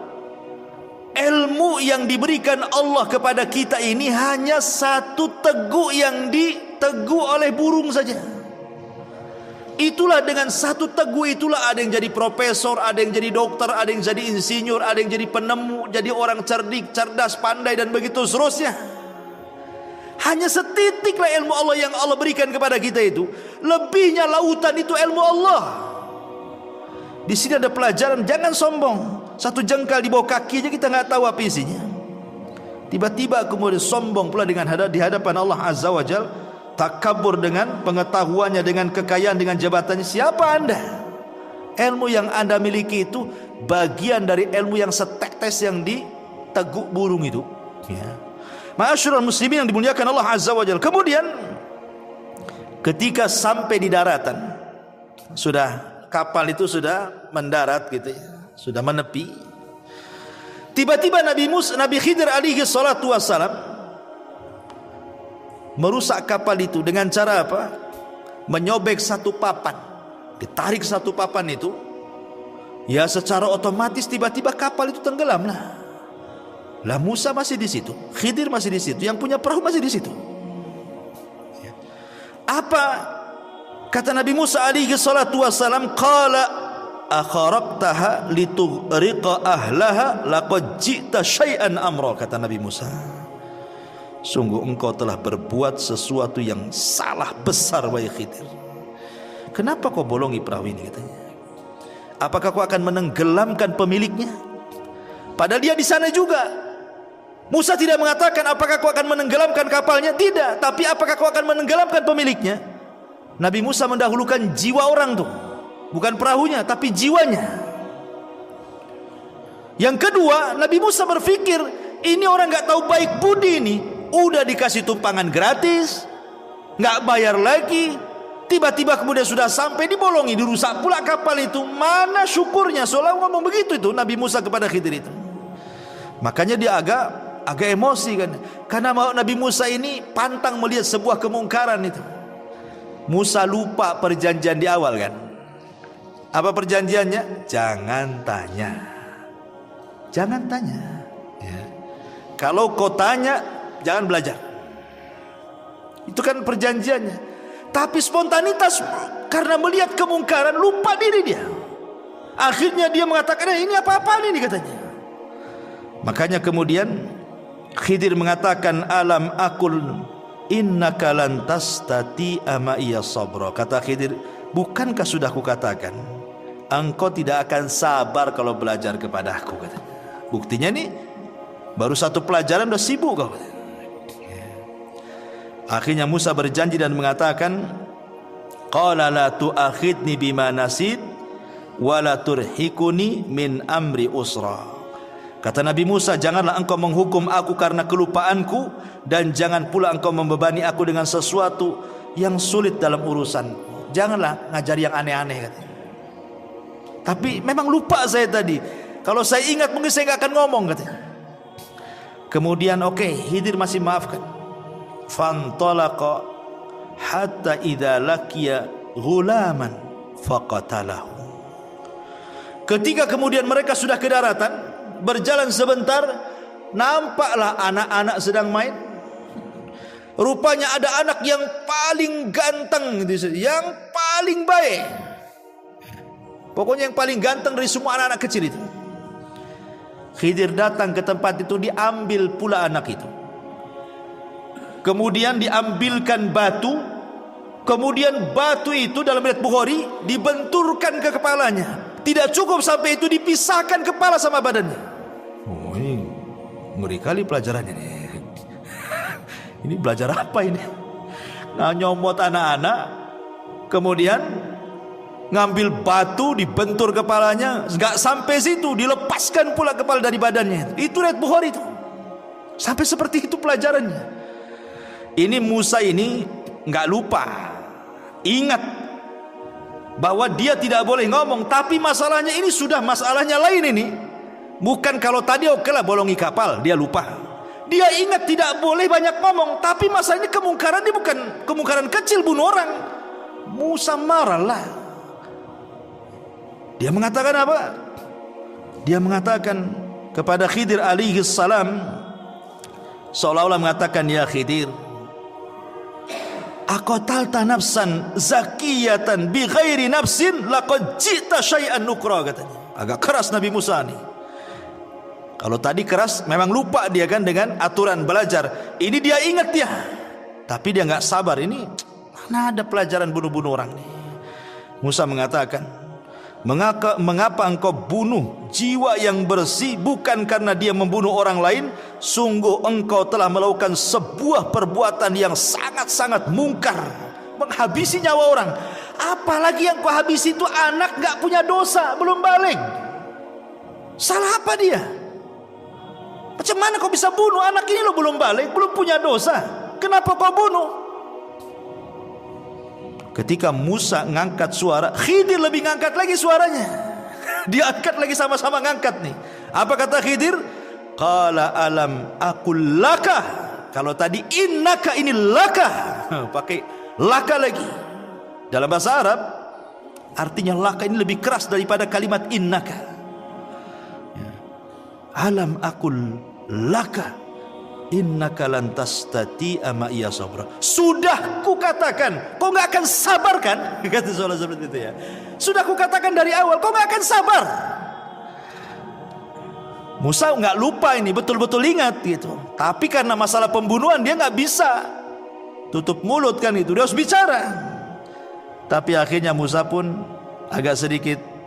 ilmu yang diberikan Allah kepada kita ini hanya satu teguk yang diteguk oleh burung saja. Itulah dengan satu teguk itulah ada yang jadi profesor, ada yang jadi dokter, ada yang jadi insinyur, ada yang jadi penemu, jadi orang cerdik, cerdas, pandai, dan begitu seterusnya. Hanya setitiklah ilmu Allah yang Allah berikan kepada kita itu. Lebihnya lautan itu ilmu Allah. Di sini ada pelajaran, jangan sombong. Satu jengkal di bawah kaki aja kita nggak tahu apa isinya. Tiba-tiba kemudian sombong pula di hadapan Allah Azza wa Jalla. Takabur dengan pengetahuannya, dengan kekayaan, dengan jabatannya. Siapa anda? Ilmu yang anda miliki itu bagian dari ilmu yang setetes yang diteguk burung itu, ya. Ma'asyiral muslimin yang dimuliakan Allah Azza wa Jalla. Kemudian ketika sampai di daratan, sudah kapal itu sudah mendarat gitu ya, sudah menepi. Tiba-tiba Nabi Khidir alaihi salatu wassalam merusak kapal itu dengan cara apa? Menyobek satu papan. Ditarik satu papan itu, ya secara otomatis tiba-tiba kapal itu tenggelam lah. Lah Musa masih di situ, Khidir masih di situ, yang punya perahu masih di situ. Apa kata Nabi Musa alaihi salatu wassalam? Qala akharaqtaha litughriqa ahlaha laqad ji'ta syai'an amra, kata Nabi Musa. Sungguh engkau telah berbuat sesuatu yang salah besar, wahai Khidir. Kenapa kau bolongi perahu ini, katanya? Apakah kau akan menenggelamkan pemiliknya? Padahal dia di sana juga. Musa tidak mengatakan apakah kau akan menenggelamkan kapalnya, tidak. Tapi apakah kau akan menenggelamkan pemiliknya? Nabi Musa mendahulukan jiwa orang tuh, bukan perahunya, tapi jiwanya. Yang kedua, Nabi Musa berpikir, ini orang nggak tahu baik budi ini. Udah dikasih tumpangan gratis, nggak bayar lagi, tiba-tiba kemudian sudah sampai dibolongi, dirusak pula kapal itu. Mana syukurnya? Seolah ngomong begitu itu Nabi Musa kepada Khidir itu. Makanya dia agak emosi kan, karena Nabi Musa ini pantang melihat sebuah kemungkaran itu. Musa lupa perjanjian di awal kan. Apa perjanjiannya? Jangan tanya, jangan tanya ya. Kalau kau tanya, jangan belajar. Itu kan perjanjiannya. Tapi spontanitas, karena melihat kemungkaran, lupa diri dia. Akhirnya dia mengatakan, ini apa-apaan ini, katanya. Makanya kemudian Khidir mengatakan, alam akul innaka lan tastati'a ma'iya sabra. Kata Khidir, bukankah sudah kukatakan engkau tidak akan sabar kalau belajar kepadaku, kata. Buktinya nih baru satu pelajaran udah sibuk kau. Akhirnya Musa berjanji dan mengatakan, qala la tu'akhidni bima nasid wa la turhikuni min amri usra. Kata Nabi Musa, janganlah engkau menghukum aku karena kelupaanku, dan jangan pula engkau membebani aku dengan sesuatu yang sulit dalam urusan. Janganlah ngajari yang aneh-aneh, katanya. Tapi memang lupa saya tadi. Kalau saya ingat mungkin saya nggak akan ngomong, katanya. Kemudian Khidir masih maafkan. Fantalaqa hatta idza laqiya ghulaman faqatalahu. Ketika kemudian mereka sudah ke daratan, berjalan sebentar, nampaklah anak-anak sedang main. Rupanya ada anak yang paling ganteng, yang paling baik, pokoknya yang paling ganteng dari semua anak-anak kecil itu. Khidir datang ke tempat itu, diambil pula anak itu. Kemudian diambilkan batu. Kemudian batu itu dalam riwayat Bukhari dibenturkan ke kepalanya. Tidak cukup sampai itu, dipisahkan kepala sama badannya. Oh, ini ngeri kali pelajarannya nih. Ini belajar apa ini? Nyomot anak-anak, kemudian ngambil batu, dibentur kepalanya. Enggak sampai situ, dilepaskan pula kepala dari badannya. Itu riwayat Bukhari itu. Sampai seperti itu pelajarannya. Ini Musa ini enggak lupa, ingat bahwa dia tidak boleh ngomong. Tapi masalahnya ini sudah masalahnya lain ini. Bukan kalau tadi lah bolongi kapal, dia lupa. Dia ingat tidak boleh banyak ngomong. Tapi masalahnya kemungkaran ini bukan kemungkaran kecil, bunuh orang. Musa marahlah. Dia mengatakan apa? Dia mengatakan kepada Khidir alaihi salam, seolah-olah mengatakan, ya Khidir, aqatalta nafsan zakiyatan bi ghairi nafsin laqad ji'ta syai'an nukra, katanya. Agak keras Nabi Musa nih. Kalau tadi keras memang lupa dia kan dengan aturan belajar. Ini dia ingat dia, tapi dia enggak sabar. Ini mana ada pelajaran bunuh-bunuh orang nih. Musa mengatakan, mengapa engkau bunuh jiwa yang bersih bukan karena dia membunuh orang lain? Sungguh engkau telah melakukan sebuah perbuatan yang sangat-sangat mungkar, menghabisi nyawa orang. Apalagi yang kau habisi itu anak gak punya dosa, belum balik. Salah apa dia? Macam mana kau bisa bunuh anak ini? Lo belum balik, belum punya dosa, kenapa kau bunuh? Ketika Musa ngangkat suara, Khidir lebih ngangkat lagi suaranya. Diangkat lagi, sama-sama ngangkat nih. Apa kata Khidir? Qala alam aqul laka. Kalau tadi innaka, ini laka. Pakai laka lagi. Dalam bahasa Arab artinya laka ini lebih keras daripada kalimat innaka. Alam aqul laka innaka lan tastati'a ma'iya sabra. Sudah kukatakan, kau enggak akan sabar kan? Kata soal seperti itu ya. Sudah kukatakan dari awal, kau enggak akan sabar. Musa enggak lupa ini, betul-betul ingat gitu. Tapi karena masalah pembunuhan dia enggak bisa tutup mulut kan itu, dia harus bicara. Tapi akhirnya Musa pun agak sedikit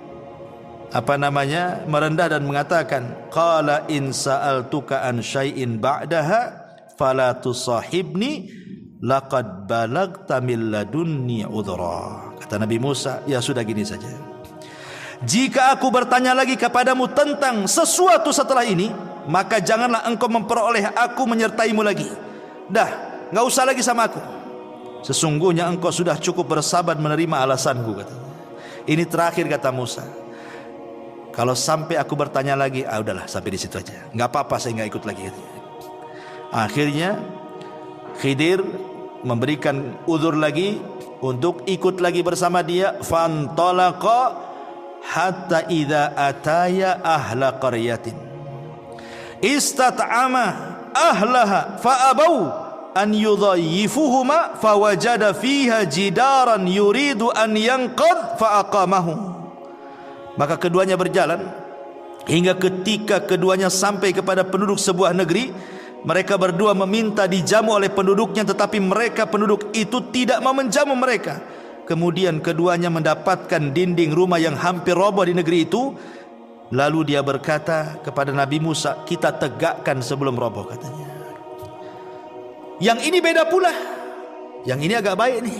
merendah dan mengatakan, qala in sa'altuka an syai'in ba'daha fala tusahibni laqad balagta min ladunni udhra. Kata Nabi Musa, ya sudah gini saja, jika aku bertanya lagi kepadamu tentang sesuatu setelah ini, maka janganlah engkau memperoleh aku menyertaimu lagi. Dah, enggak usah lagi sama aku. Sesungguhnya engkau sudah cukup bersabar menerima alasanku, kata. Ini terakhir kata Musa. Kalau sampai aku bertanya lagi, udahlah sampai di situ aja. Enggak apa-apa, saya enggak ikut lagi. Akhirnya Khidir memberikan uzur lagi untuk ikut lagi bersama dia. Fantalaqa hatta idza ataya ahla qaryatin istat'ama ahlaha fa'abau an yudhayyifuhuma fawajada fiha jidaran yuridu an yanqad fa'aqamahu. Maka keduanya berjalan hingga ketika keduanya sampai kepada penduduk sebuah negeri, Mereka berdua meminta dijamu oleh penduduknya, tetapi mereka penduduk itu tidak mau menjamu mereka. Kemudian keduanya mendapatkan dinding rumah yang hampir roboh di negeri itu. Lalu dia berkata kepada Nabi Musa, kita tegakkan sebelum roboh, katanya. Yang ini beda pula. Yang ini agak baik nih.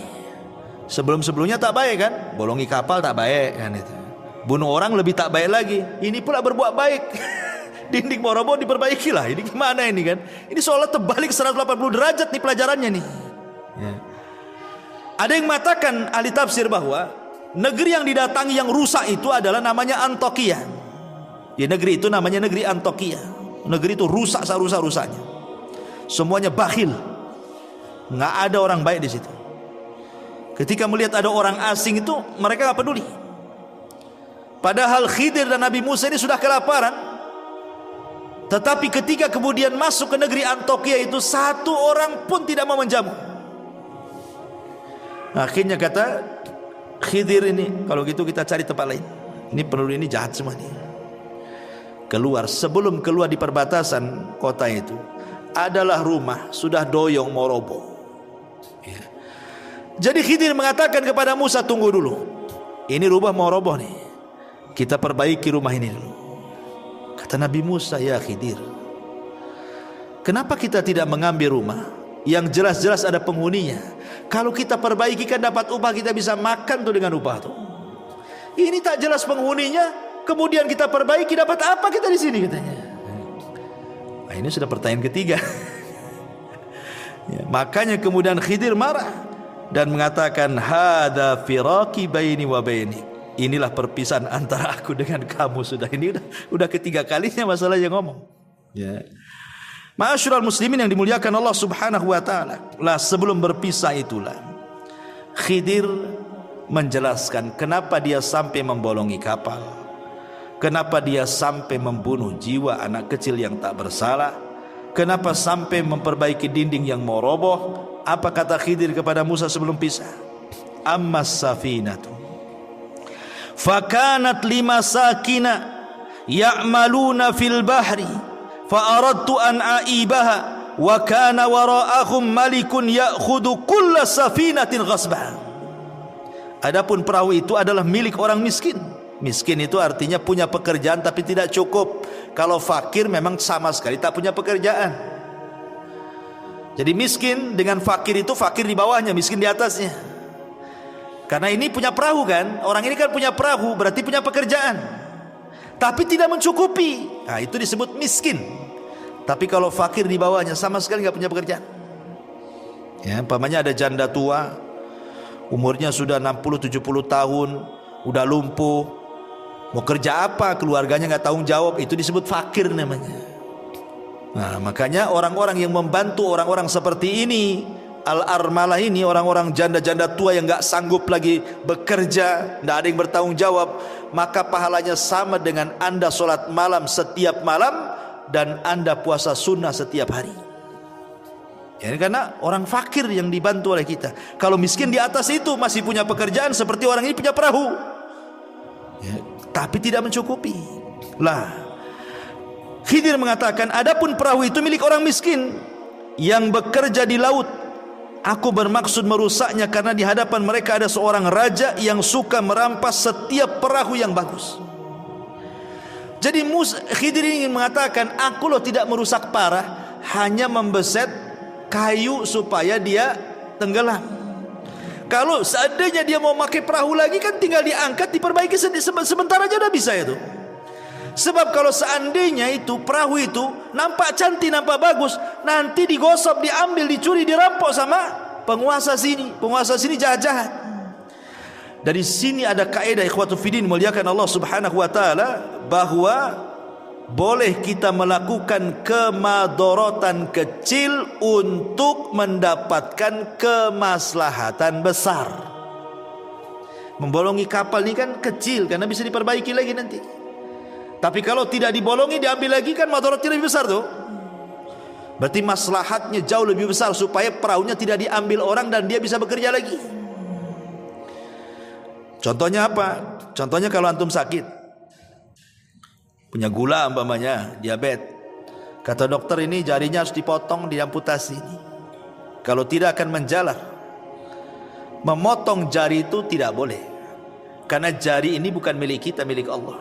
Sebelum-sebelumnya tak baik kan? Bolongi kapal tak baik kan itu. Bunuh orang lebih tak baik lagi. Ini pula berbuat baik. Dinding mau roboh diperbaiki lah. Ini gimana ini kan? Ini seolah terbalik 180 derajat nih pelajarannya nih. Ya. Ada yang mengatakan ahli tafsir bahwa negeri yang didatangi yang rusak itu adalah namanya Antokia. Di negeri itu namanya negeri Antokia. Negeri itu rusak serusak-rusaknya. Semuanya bakhil. Nggak ada orang baik di situ. Ketika melihat ada orang asing itu, mereka nggak peduli. Padahal Khidir dan Nabi Musa ini sudah kelaparan. Tetapi ketika kemudian masuk ke negeri Antokia itu, satu orang pun tidak mau menjamu. Akhirnya kata Khidir ini, kalau gitu kita cari tempat lain. Ini penduduk ini jahat semua nih. Keluar, sebelum keluar di perbatasan kota itu, adalah rumah sudah doyong mau roboh. Ya. Jadi Khidir mengatakan kepada Musa, tunggu dulu. Ini rumah mau roboh nih. Kita perbaiki rumah ini dulu. Kata Nabi Musa, ya Khidir, kenapa kita tidak mengambil rumah yang jelas-jelas ada penghuninya? Kalau kita perbaiki kan dapat upah, kita bisa makan tuh dengan upah tuh. Ini tak jelas penghuninya, kemudian kita perbaiki, dapat apa kita di sini, katanya. Nah, ini sudah pertanyaan ketiga. Ya, makanya kemudian Khidir marah dan mengatakan, hadza firaqi baini wa bainik. Inilah perpisahan antara aku dengan kamu. Sudah, ini udah ketiga kalinya masalahnya ngomong. Ya. Ma'asyiral muslimin yang dimuliakan Allah Subhanahu wa taala. Lah sebelum berpisah itulah Khidir menjelaskan kenapa dia sampai membolongi kapal. Kenapa dia sampai membunuh jiwa anak kecil yang tak bersalah. Kenapa sampai memperbaiki dinding yang mau roboh. Apa kata Khidir kepada Musa sebelum pisah? Ammas safinatu fakanat lima sakina ya'maluna fil bahri fa aradtu an aibaha wa kana wara'ahum malikun ya'khudhu kulla safinatin ghasba. Adapun perahu itu adalah milik orang miskin. Miskin itu artinya punya pekerjaan tapi tidak cukup. Kalau fakir memang sama sekali tak punya pekerjaan. Jadi miskin dengan fakir itu, fakir di bawahnya, miskin di atasnya. Karena ini punya perahu kan, orang ini kan punya perahu, berarti punya pekerjaan, tapi tidak mencukupi. Nah, itu disebut miskin. Tapi kalau fakir di bawahnya, sama sekali nggak punya pekerjaan. Ya, umpamanya ada janda tua, umurnya sudah 60-70 tahun, udah lumpuh, mau kerja apa, keluarganya nggak tanggung jawab, itu disebut fakir namanya. Nah, makanya orang-orang yang membantu orang-orang seperti ini, al-armalah ini, orang-orang janda-janda tua yang gak sanggup lagi bekerja, tidak ada yang bertanggung jawab, maka pahalanya sama dengan anda sholat malam setiap malam dan anda puasa sunnah setiap hari. Ya, karena orang fakir yang dibantu oleh kita. Kalau miskin di atas itu masih punya pekerjaan seperti orang ini punya perahu, ya, tapi tidak mencukupi. Lah, Khidir mengatakan, adapun perahu itu milik orang miskin yang bekerja di laut. Aku bermaksud merusaknya karena di hadapan mereka ada seorang raja yang suka merampas setiap perahu yang bagus. Jadi Khidir ingin mengatakan, aku loh tidak merusak parah, hanya membeset kayu supaya dia tenggelam. Kalau seandainya dia mau pakai perahu lagi kan tinggal diangkat, diperbaiki sebentar aja udah bisa itu. Sebab kalau seandainya itu perahu itu nampak cantik, nampak bagus, nanti digosok, diambil, dicuri, dirampok sama penguasa sini jahat-jahat. Dari sini ada kaidah ikhwatu fiddin muliakan Allah Subhanahu wa taala, bahwa boleh kita melakukan kemadharatan kecil untuk mendapatkan kemaslahatan besar. Membolongi kapal ini kan kecil karena bisa diperbaiki lagi nanti. Tapi kalau tidak dibolongi, diambil lagi kan madharatnya lebih besar tuh. Berarti maslahatnya jauh lebih besar supaya perahunya tidak diambil orang dan dia bisa bekerja lagi. Contohnya apa? Contohnya kalau antum sakit, punya gula umpamanya, diabetes, Kata dokter, ini jarinya harus dipotong, diamputasi. Kalau tidak akan menjalar. Memotong jari itu tidak boleh, karena jari ini bukan milik kita, milik Allah.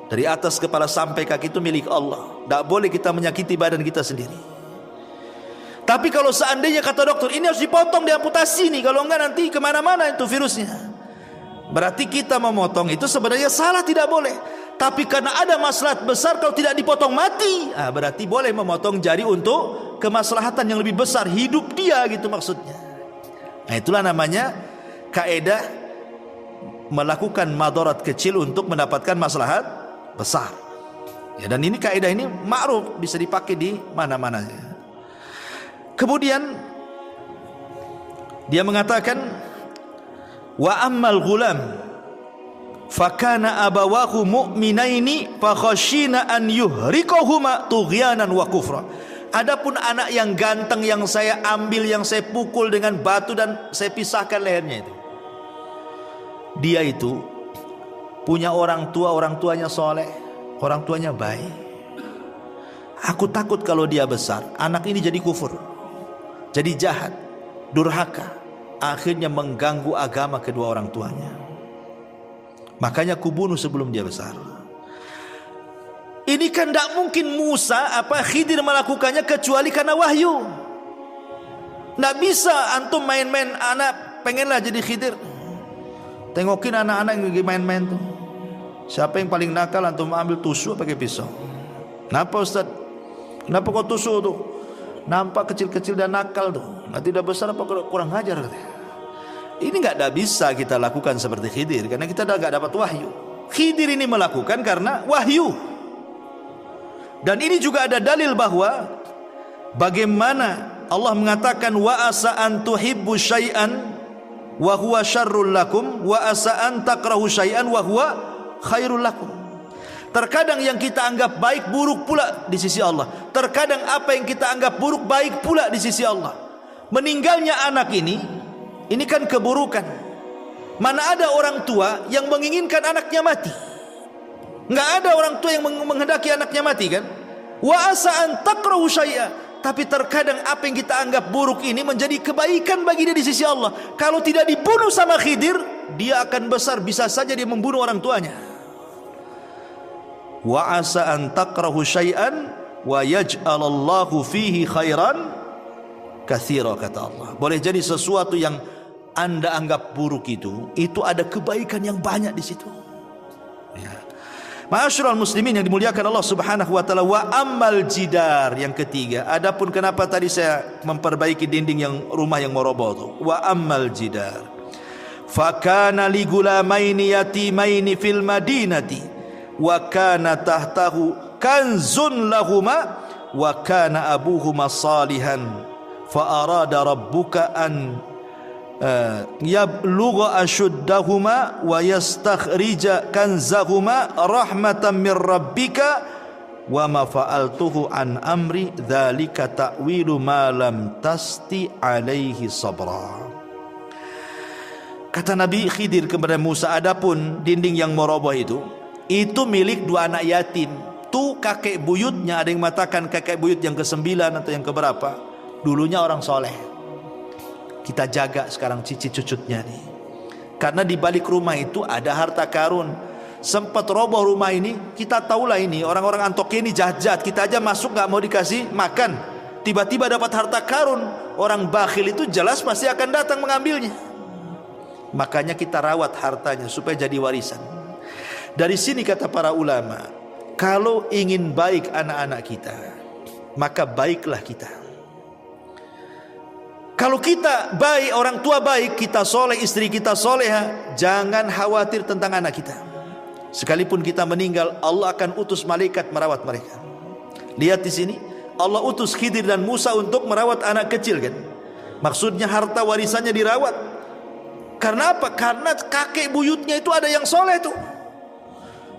Dari atas kepala sampai kaki itu milik Allah. Tidak boleh kita menyakiti badan kita sendiri. Tapi kalau seandainya kata dokter, ini harus dipotong, diamputasi nih, kalau enggak nanti kemana-mana itu virusnya, berarti kita memotong itu sebenarnya salah, tidak boleh. Tapi karena ada maslahat besar, kalau tidak dipotong mati, berarti boleh memotong jari untuk kemaslahatan yang lebih besar, hidup dia gitu maksudnya. Nah, itulah namanya kaidah melakukan madarat kecil untuk mendapatkan maslahat besar. Ya, dan ini kaidah ini ma'ruf, bisa dipakai di mana-mana. Kemudian dia mengatakan, wa ammal ghulam fakana abawahu mu'minaini fakhashina an yuhriqahuma tughyanan wa kufra. Adapun anak yang ganteng yang saya ambil, yang saya pukul dengan batu dan saya pisahkan lehernya itu, dia itu punya orang tua, orang tuanya soleh, orang tuanya baik. Aku takut kalau dia besar, anak ini jadi kufur, jadi jahat, durhaka, akhirnya mengganggu agama kedua orang tuanya. Makanya kubunuh sebelum dia besar. Ini kan tidak mungkin Khidir melakukannya kecuali karena wahyu. Tidak bisa antum main-main, anak pengenlah jadi Khidir. Tengokin anak-anak yang lagi main-main tuh. Siapa yang paling nakal, antum ambil tusuk pakai pisau. Kenapa Ustaz? Kenapa kau tusuk tuh? Nampak kecil-kecil dan nakal tuh. Nanti udah besar apa kurang ajar katanya. Ini tidak bisa kita lakukan seperti Khidir, karena kita tidak dapat wahyu. Khidir ini melakukan karena wahyu. Dan ini juga ada dalil bahwa bagaimana Allah mengatakan, wa asa an tuhibbu syai'an wa huwa syarrul lakum wa asa an takrahu syai'an wa huwa khairul lakum. Terkadang yang kita anggap baik buruk pula di sisi Allah. Terkadang apa yang kita anggap buruk baik pula di sisi Allah. Meninggalnya anak ini kan keburukan. Mana ada orang tua yang menginginkan anaknya mati? Enggak ada orang tua yang menghendaki anaknya mati kan? Wa asa an takrahu syai'a. Tapi terkadang apa yang kita anggap buruk ini menjadi kebaikan bagi dia di sisi Allah. Kalau tidak dibunuh sama Khidir, dia akan besar, bisa saja dia membunuh orang tuanya. Wa asa an takrahu syai'an wa yaj'alallahu fihi khairan katsira, kata Allah. Boleh jadi sesuatu yang Anda anggap buruk itu ada kebaikan yang banyak di situ. Ya. Ma'asyiral muslimin yang dimuliakan Allah Subhanahu wa taala, wa ammal jidar, yang ketiga. Adapun kenapa tadi saya memperbaiki dinding yang rumah yang mau roboh itu. Wa ammal jidar. Fa kana li gulamaini yatimaini fil madinati wa kana tahtahu kanzun lahuma wa kana abuhuma salihan fa arada rabbuka an yablugha ashuddahuma wa yastakhrija kanzahuma rahmatan min rabbika wa ma fa'altuhu an amri dzalika ta'wilu ma lam tasti alaihi sabra. Kata Nabi Khidir kepada Musa, adapun dinding yang meroboh itu milik dua anak yatim. Tuh kakek buyutnya, ada yang mengatakan kakek buyut yang ke-9 atau yang keberapa, dulunya orang soleh. Kita jaga sekarang cicit cucutnya nih. Karena di balik rumah itu ada harta karun. Sempat roboh rumah ini, kita tahulah ini orang-orang Antokia ini jahat-jahat. Kita aja masuk gak mau dikasih makan, tiba-tiba dapat harta karun. Orang bakhil itu jelas pasti akan datang mengambilnya. Makanya kita rawat hartanya supaya jadi warisan. Dari sini kata para ulama, kalau ingin baik anak-anak kita, maka baiklah kita. Kalau kita baik, orang tua baik, kita soleh, istri kita soleha, jangan khawatir tentang anak kita. Sekalipun kita meninggal, Allah akan utus malaikat merawat mereka. Lihat di sini, Allah utus Khidir dan Musa untuk merawat anak kecil kan. Maksudnya harta warisannya dirawat. Karena apa? Karena kakek buyutnya itu ada yang soleh tuh.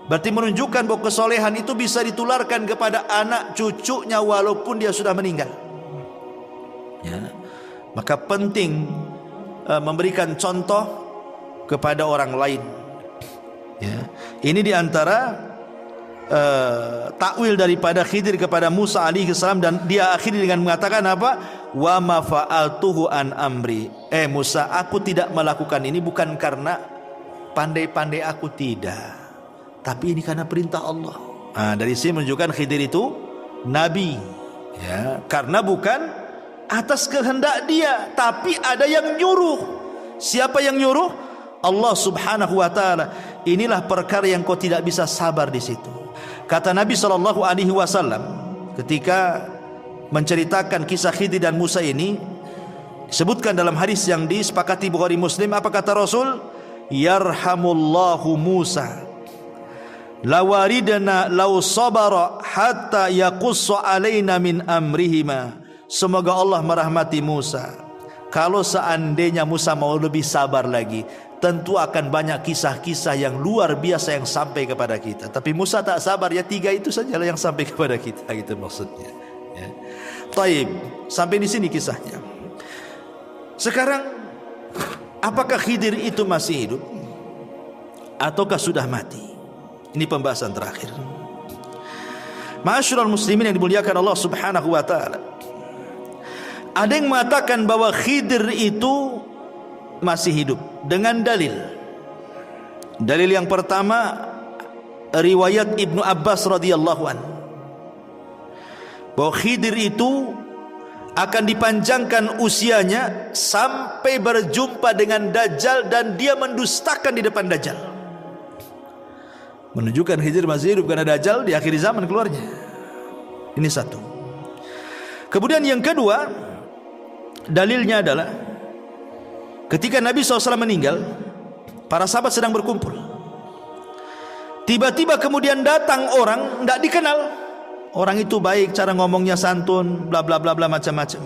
Berarti menunjukkan bahwa kesolehan itu bisa ditularkan kepada anak cucunya walaupun dia sudah meninggal. Ya. Maka penting memberikan contoh kepada orang lain. Ya. Ini diantara takwil daripada Khidir kepada Musa alaihi salam, dan dia akhiri dengan mengatakan apa? Wa ma fa'altuhu an amri. Musa, aku tidak melakukan ini bukan karena pandai-pandai aku, tidak, tapi ini karena perintah Allah. Dari sini menunjukkan Khidir itu nabi, ya, karena bukan atas kehendak dia, tapi ada yang nyuruh. Siapa yang nyuruh? Allah Subhanahu wa taala. Inilah perkara yang kau tidak bisa sabar di situ. Kata Nabi sallallahu alaihi wasallam ketika menceritakan kisah Khidir dan Musa ini, disebutkan dalam hadis yang disepakati Bukhari Muslim, apa kata Rasul? Yarhamullahu Musa lawaridna law sabara hatta yaqussu alaina min amrihima. Semoga Allah merahmati Musa. Kalau seandainya Musa mau lebih sabar lagi, tentu akan banyak kisah-kisah yang luar biasa yang sampai kepada kita. Tapi Musa tak sabar, ya 3 itu sajalah yang sampai kepada kita, gitu maksudnya, ya. Taib, sampai di sini kisahnya. Sekarang, apakah Khidir itu masih hidup ataukah sudah mati? Ini pembahasan terakhir. Ma'asyiral muslimin yang dimuliakan Allah Subhanahu wa taala. Ada yang mengatakan bahwa Khidir itu masih hidup dengan dalil. Dalil yang pertama, riwayat Ibnu Abbas radhiyallahu an, bahwa Khidir itu akan dipanjangkan usianya sampai berjumpa dengan Dajjal, dan dia mendustakan di depan Dajjal. Menunjukkan Khidir masih hidup karena Dajjal di akhir zaman keluarnya. Ini satu. Kemudian yang kedua, dalilnya adalah ketika Nabi SAW meninggal, para sahabat sedang berkumpul. Tiba-tiba kemudian datang orang tidak dikenal. Orang itu baik, cara ngomongnya santun, bla bla bla bla macam-macam.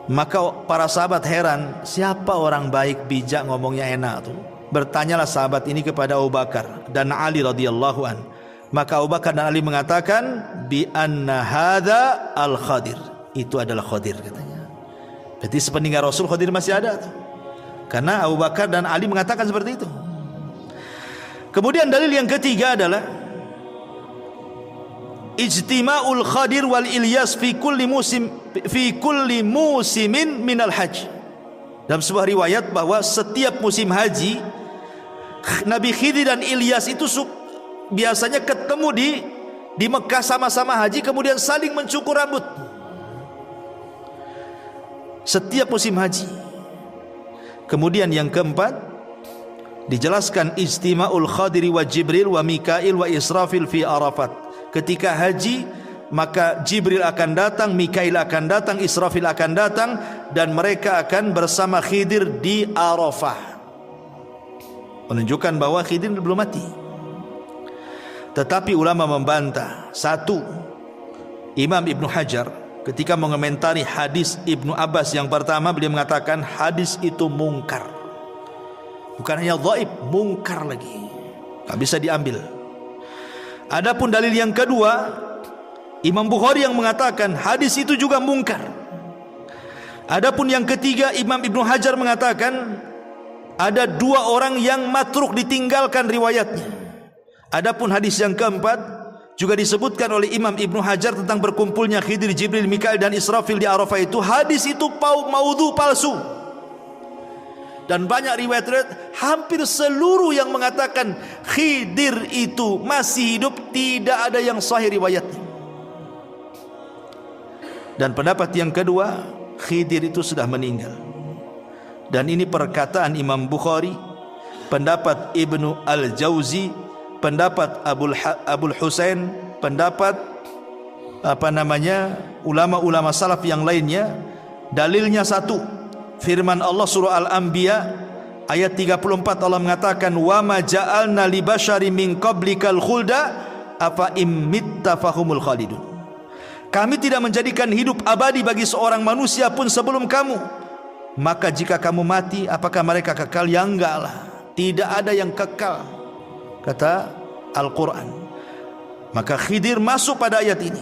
Maka para sahabat heran, siapa orang baik, bijak, ngomongnya enak tuh? Bertanyalah sahabat ini kepada Abu Bakar dan Ali radhiyallahu an. Maka Abu Bakar dan Ali mengatakan, bi anna hadza al-Khadir. Itu adalah Khadir, katanya. Berarti sepeninggal Rasul Khadir masih ada tuh. Karena Abu Bakar dan Ali mengatakan seperti itu. Kemudian dalil yang ketiga adalah ijtima'ul Khadir wal Ilyas fi kulli musimin minal hajj. Dalam sebuah riwayat bahwa setiap musim haji Nabi Khidir dan Ilyas itu biasanya ketemu di Mekah sama-sama haji, kemudian saling mencukur rambut. Setiap musim haji. Kemudian yang keempat, dijelaskan ijtima'ul Khadiri wa Jibril wa Mikail wa Israfil fi Arafat. Ketika haji, maka Jibril akan datang, Mikail akan datang, Israfil akan datang, dan mereka akan bersama Khidir di Arafah. Menunjukkan bahwa Khidir belum mati. Tetapi ulama membantah. Satu, Imam Ibnu Hajar ketika mengomentari hadis Ibnu Abbas yang pertama, beliau mengatakan hadis itu mungkar. Bukan hanya dhaif, mungkar lagi, tak bisa diambil. Adapun dalil yang kedua, Imam Bukhari yang mengatakan hadis itu juga mungkar. Adapun yang ketiga, Imam Ibnu Hajar mengatakan ada 2 orang yang matruk, ditinggalkan riwayatnya. Adapun hadis yang keempat juga disebutkan oleh Imam Ibnu Hajar tentang berkumpulnya Khidir, Jibril, Mikail dan Israfil di Arafah itu. Hadis itu maudhu, palsu. Dan banyak riwayat-riwayat, hampir seluruh yang mengatakan Khidir itu masih hidup, tidak ada yang sahih riwayatnya. Dan pendapat yang kedua, Khidir itu sudah meninggal. Dan ini perkataan Imam Bukhari, pendapat Ibnu Al-Jauzi, pendapat Abul Husain, pendapat ulama-ulama salaf yang lainnya. Dalilnya satu, firman Allah surah Al-Anbiya ayat 34, Allah mengatakan, wa ma ja'alna li basyari min qablikal khulda afa immitta fahumul khalidun. Kami tidak menjadikan hidup abadi bagi seorang manusia pun sebelum kamu. Maka jika kamu mati, apakah mereka kekal? Ya enggak lah, tidak ada yang kekal, kata Al-Quran. Maka Khidir masuk pada ayat ini.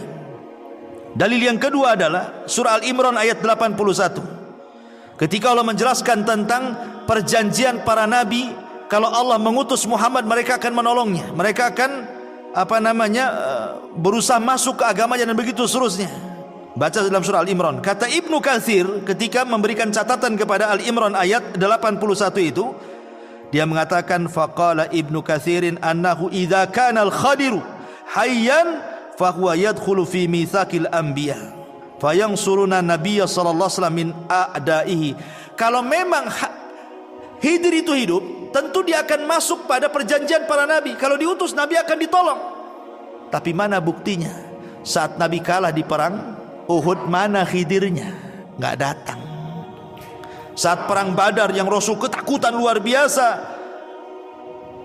Dalil yang kedua adalah surah Al-Imran ayat 81. Ketika Allah menjelaskan tentang perjanjian para nabi, kalau Allah mengutus Muhammad, mereka akan menolongnya, mereka akan berusaha masuk ke agamanya dan begitu seterusnya. Baca dalam surah Al-Imran. Kata Ibnu Katsir ketika memberikan catatan kepada Al-Imran ayat 81 itu, dia mengatakan faqala Ibnu Katsirin annahu idza kana al-Khadiru hayyan fa huwa yadkhulu fi mitsaqil anbiya fayansuruna nabiyya sallallahu alaihi wasallam min a'daihi. Kalau memang Khidir itu hidup, tentu dia akan masuk pada perjanjian para nabi. Kalau diutus, nabi akan ditolong. Tapi mana buktinya? Saat nabi kalah di perang Uhud, mana Khidirnya? Nggak datang. Saat perang Badar yang Rasul ketakutan luar biasa,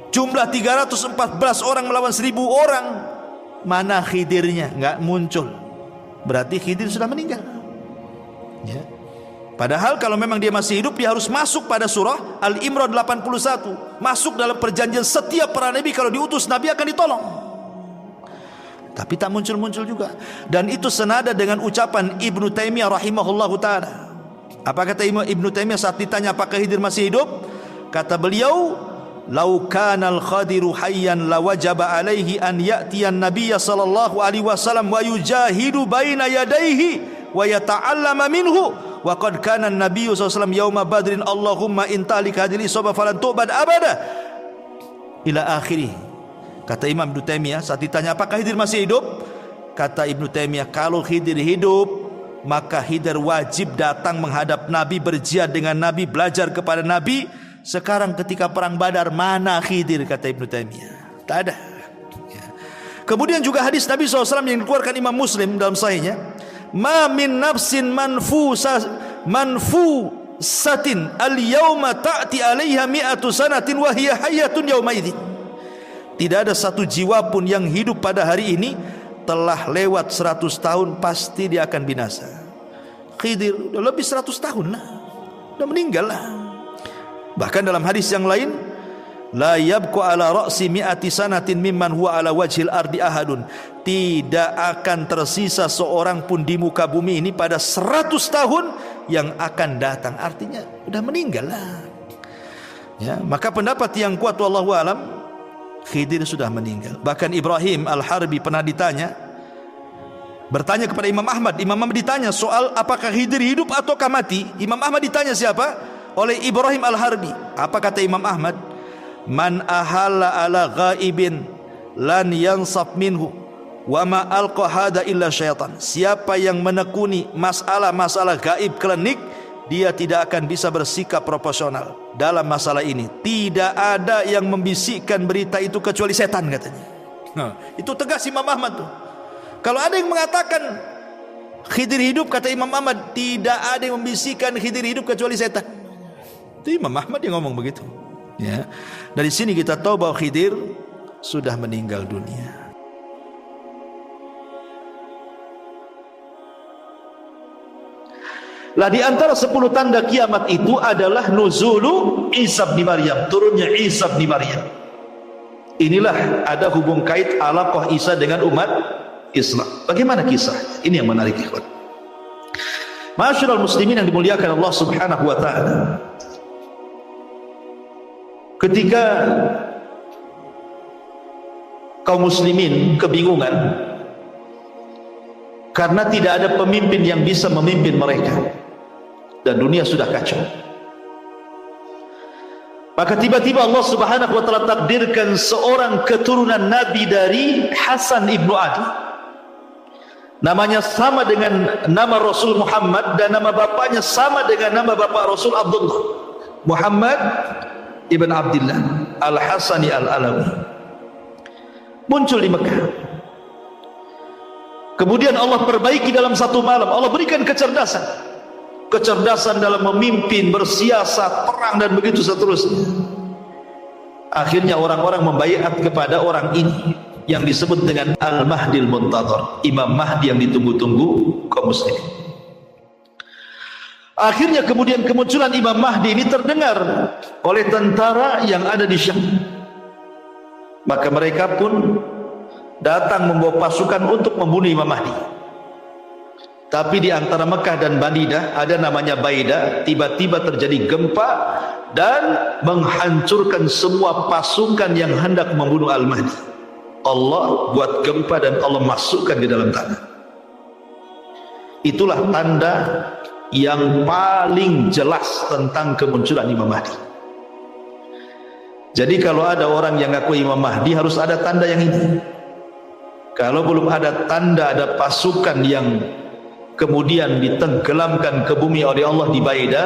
jumlah 314 orang melawan 1000 orang, mana Khidirnya? Nggak muncul. Berarti Khidir sudah meninggal, ya. Padahal kalau memang dia masih hidup, dia harus masuk pada surah Al-Imran 81, masuk dalam perjanjian setiap para nabi. Kalau diutus, nabi akan ditolong. Tapi tak muncul-muncul juga. Dan itu senada dengan ucapan Ibnu Taimiyah rahimahullahu ta'ala. Apa kata Ibnu Taimiyah saat ditanya apakah Khidir masih hidup? Kata beliau, "Lau kana al-Khadiru hayyan lawajaba alaihi an ya'tiyan nabiyya sallallahu alaihi wasallam wa yujahidu baina yadayhi wa yata'allama minhu. Wa qad kana an-nabiyyu sallallahu alaihi wasallam yauma badrin Allahumma intalik hadhihi isaba falan tu'bad abada." Ila akhirih. Kata Imam Ibnu Taimiyah saat ditanya apakah Khidir masih hidup, kata Ibnu Taimiyah, kalau Khidir hidup, maka Khidir wajib datang menghadap Nabi, berjihad dengan Nabi, belajar kepada Nabi. Sekarang ketika perang Badar, mana Khidir? Kata Ibnu Taimiyah, tak ada. Kemudian juga hadis Nabi SAW yang dikeluarkan Imam Muslim dalam sahihnya, ma min nafsin manfusatin al-yawma ta'ti 'alaiha mi'atu sanatin wa hiya hayyatun yawma idzin. Tidak ada satu jiwa pun yang hidup pada hari ini telah lewat 100 tahun pasti dia akan binasa. Khidir udah lebih 100 tahun lah, udah meninggal lah. Bahkan dalam hadis yang lain, la yabqu ala ra'si mi'ati sanatin mimman huwa ala wajhil ardi ahadun. Tidak akan tersisa seorang pun di muka bumi ini pada 100 tahun yang akan datang. Artinya udah meninggal lah, ya. Maka pendapat yang kuat wallahu alam, Khidir sudah meninggal. Bahkan Ibrahim Al-Harbi pernah bertanya kepada Imam Ahmad. Imam Ahmad ditanya soal apakah Khidir hidup ataukah mati. Imam Ahmad ditanya siapa? Oleh Ibrahim Al-Harbi. Apa kata Imam Ahmad? Man ahalla ala ghaibin lan yansab minhu wa ma alqa hada illa syaitan. Siapa yang menekuni masalah-masalah gaib klinik, dia tidak akan bisa bersikap proporsional dalam masalah ini. Tidak ada yang membisikkan berita itu kecuali setan, katanya. Nah, itu tegas Imam Ahmad tuh. Kalau ada yang mengatakan Khidir hidup, kata Imam Ahmad, tidak ada yang membisikkan Khidir hidup kecuali setan. Itu Imam Ahmad yang ngomong begitu, ya. Dari sini kita tahu bahwa Khidir sudah meninggal dunia. Lah di antara 10 tanda kiamat itu adalah nuzulu Isa bin Maryam, turunnya Isa bin Maryam. Inilah ada hubung kait alaqah Isa dengan umat Islam. Bagaimana kisah? Ini yang menarik, ikhwan. Ma'asyiral muslimin yang dimuliakan Allah Subhanahu wa taala. Ketika kaum muslimin kebingungan karena tidak ada pemimpin yang bisa memimpin mereka, dan dunia sudah kacau, maka tiba-tiba Allah Subhanahu wa taala takdirkan seorang keturunan Nabi dari Hasan ibnu Ali. Namanya sama dengan nama Rasul Muhammad dan nama bapaknya sama dengan nama bapak Rasul Abdullah, Muhammad ibn Abdullah Al-Hasani Al-Alawi. Muncul di Mekah. Kemudian Allah perbaiki dalam satu malam. Allah berikan kecerdasan dalam memimpin, bersiasat, perang dan begitu seterusnya. Akhirnya orang-orang membaiat kepada orang ini yang disebut dengan Al-Mahdil Muntadhar, Imam Mahdi yang ditunggu-tunggu kaum muslimin. Akhirnya kemudian kemunculan Imam Mahdi ini terdengar oleh tentara yang ada di Syam. Maka mereka pun datang membawa pasukan untuk membunuh Imam Mahdi. Tapi di antara Mekah dan Madinah ada namanya Baidah. Tiba-tiba terjadi gempa dan menghancurkan semua pasukan yang hendak membunuh Al-Mahdi. Allah buat gempa dan Allah masukkan di dalam tanah. Itulah tanda yang paling jelas tentang kemunculan Imam Mahdi. Jadi kalau ada orang yang ngaku Imam Mahdi, harus ada tanda yang ini. Kalau belum ada tanda, ada pasukan yang kemudian ditenggelamkan ke bumi oleh Allah di Baida,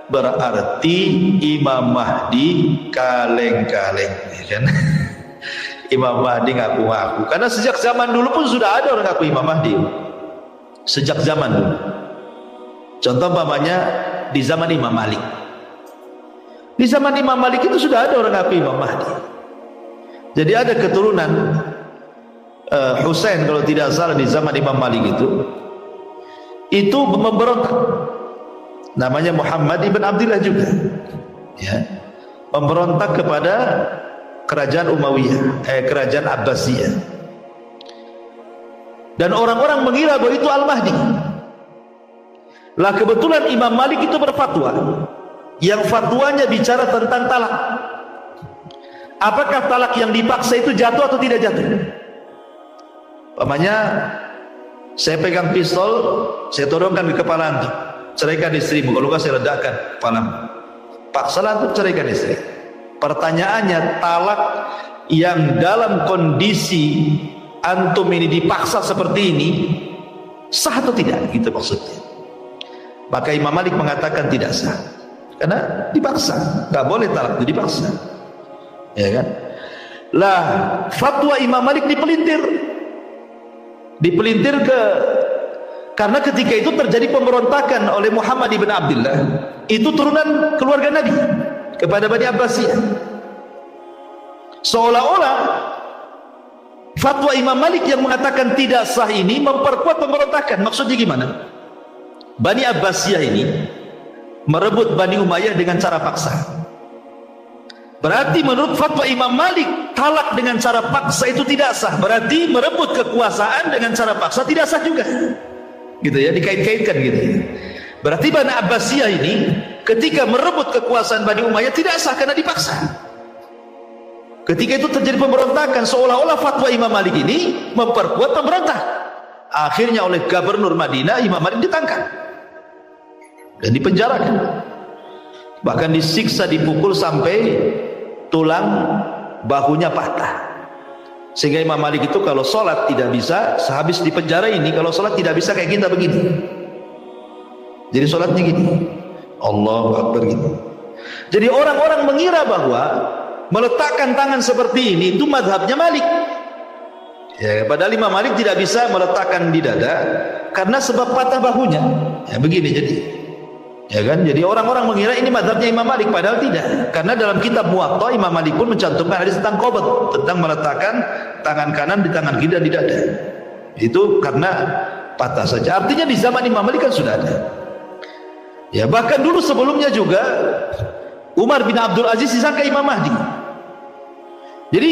berarti Imam Mahdi kaleng-kaleng, ya kan? Imam Mahdi ngaku-ngaku. Karena sejak zaman dulu pun sudah ada orang ngaku Imam Mahdi. Sejak zaman dulu. Contoh umpamanya di zaman Imam Malik. Di zaman Imam Malik itu sudah ada orang ngaku Imam Mahdi. Jadi ada keturunan Husain kalau tidak salah di zaman Imam Malik itu memberontak. Namanya Muhammad ibn Abdullah juga, ya, memberontak kepada kerajaan Umayyah, kerajaan Abbasiyah. Dan orang-orang mengira bahwa itu Al-Mahdi. Lah kebetulan Imam Malik itu berfatwa, yang fatwanya bicara tentang talak. Apakah talak yang dipaksa itu jatuh atau tidak jatuh? Umpamanya saya pegang pistol, saya todongkan di kepala antum, ceraikan istrimu, kalau enggak saya ledakan kepalamu. Paksalah antum ceraikan istri. Pertanyaannya, talak yang dalam kondisi antum ini dipaksa seperti ini sah atau tidak? Gitu maksudnya. Maka Imam Malik mengatakan tidak sah, karena dipaksa. Nggak boleh talak itu dipaksa, ya kan? Lah fatwa Imam Malik dipelintir karena ketika itu terjadi pemberontakan oleh Muhammad ibn Abdullah, itu turunan keluarga Nabi, kepada Bani Abbasiyah. Seolah-olah fatwa Imam Malik yang mengatakan tidak sah ini memperkuat pemberontakan. Maksudnya gimana? Bani Abbasiyah ini merebut Bani Umayyah dengan cara paksa. Berarti menurut fatwa Imam Malik, talak dengan cara paksa itu tidak sah. Berarti merebut kekuasaan dengan cara paksa tidak sah juga. Gitu ya, dikait-kaitkan gitu. Berarti Bani Abbasiyah ini ketika merebut kekuasaan Bani Umayyah tidak sah karena dipaksa. Ketika itu terjadi pemberontakan, seolah-olah fatwa Imam Malik ini memperkuat pemberontak. Akhirnya oleh Gubernur Madinah, Imam Malik ditangkap dan dipenjarakan. Bahkan disiksa, dipukul sampai tulang bahunya patah. Sehingga Imam Malik itu kalau sholat tidak bisa, sehabis di penjara ini kalau sholat tidak bisa kayak kita begini. Jadi sholatnya gini, Allahu Akbar gitu. Jadi orang-orang mengira bahwa meletakkan tangan seperti ini itu madhabnya Malik. Ya, padahal Imam Malik tidak bisa meletakkan di dada karena sebab patah bahunya. Ya begini jadi. Ya kan? Jadi orang-orang mengira ini mazhabnya Imam Malik, padahal tidak. Karena dalam kitab Muwatta Imam Malik pun mencantumkan hadis tentang qabd, tentang meletakkan tangan kanan di tangan kiri dan di dada. Itu karena patah saja. Artinya di zaman Imam Malik kan sudah ada. Ya, bahkan dulu sebelumnya juga Umar bin Abdul Aziz disangka Imam Mahdi. Jadi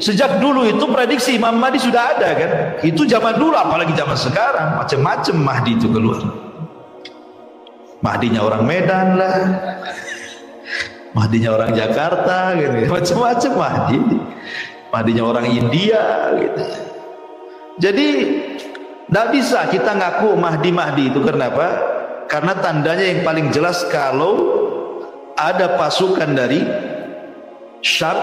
sejak dulu itu prediksi Imam Mahdi sudah ada kan. Itu zaman dulu, apalagi zaman sekarang macam-macam Mahdi itu keluar. Mahdinya orang Medan lah, Mahdinya orang Jakarta gitu, macam-macam Mahdi. Mahdinya orang India gitu. Jadi tidak bisa kita ngaku Mahdi itu. Kenapa? Karena tandanya yang paling jelas kalau ada pasukan dari Syam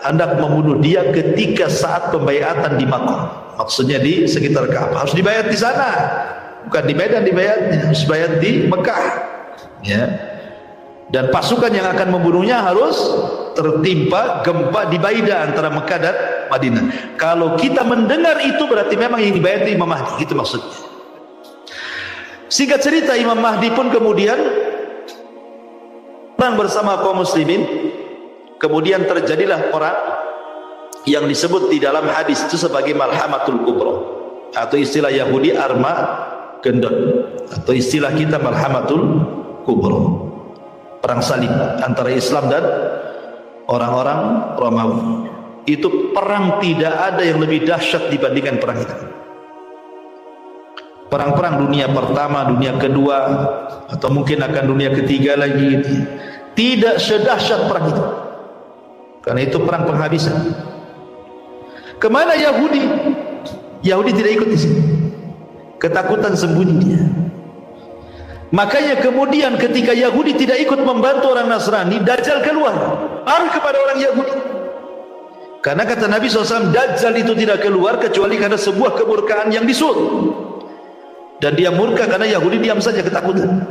hendak membunuh dia ketika saat pembaiatan di Makkah. Maksudnya di sekitar Ka'bah. Harus dibayat di sana. Bukan di Medan dibayatnya, harus bayat di Mekah. Ya. Dan pasukan yang akan membunuhnya harus tertimpa gempa di Baida antara Mekah dan Madinah. Kalau kita mendengar itu berarti memang yang dibayat Imam Mahdi, itu maksudnya. Singkat cerita, Imam Mahdi pun kemudian perang bersama kaum muslimin. Kemudian terjadilah perang yang disebut di dalam hadis itu sebagai Malhamatul Kubra, atau istilah Yahudi Armageddon, atau istilah kita Malhamatul Kubra, perang salib antara Islam dan orang-orang Romawi. Itu perang tidak ada yang lebih dahsyat dibandingkan perang itu. Perang-perang dunia pertama, dunia kedua, atau mungkin akan dunia ketiga lagi, tidak sedahsyat perang itu. Karena itu perang penghabisan. Kemana Yahudi? Yahudi tidak ikut di sini. Ketakutan sembunyi dia. Makanya kemudian ketika Yahudi tidak ikut membantu orang Nasrani, Dajjal keluar, arah kepada orang Yahudi. Karena kata Nabi SAW, Dajjal itu tidak keluar kecuali karena sebuah kemurkaan yang disuruh. Dan dia murka karena Yahudi diam saja ketakutan.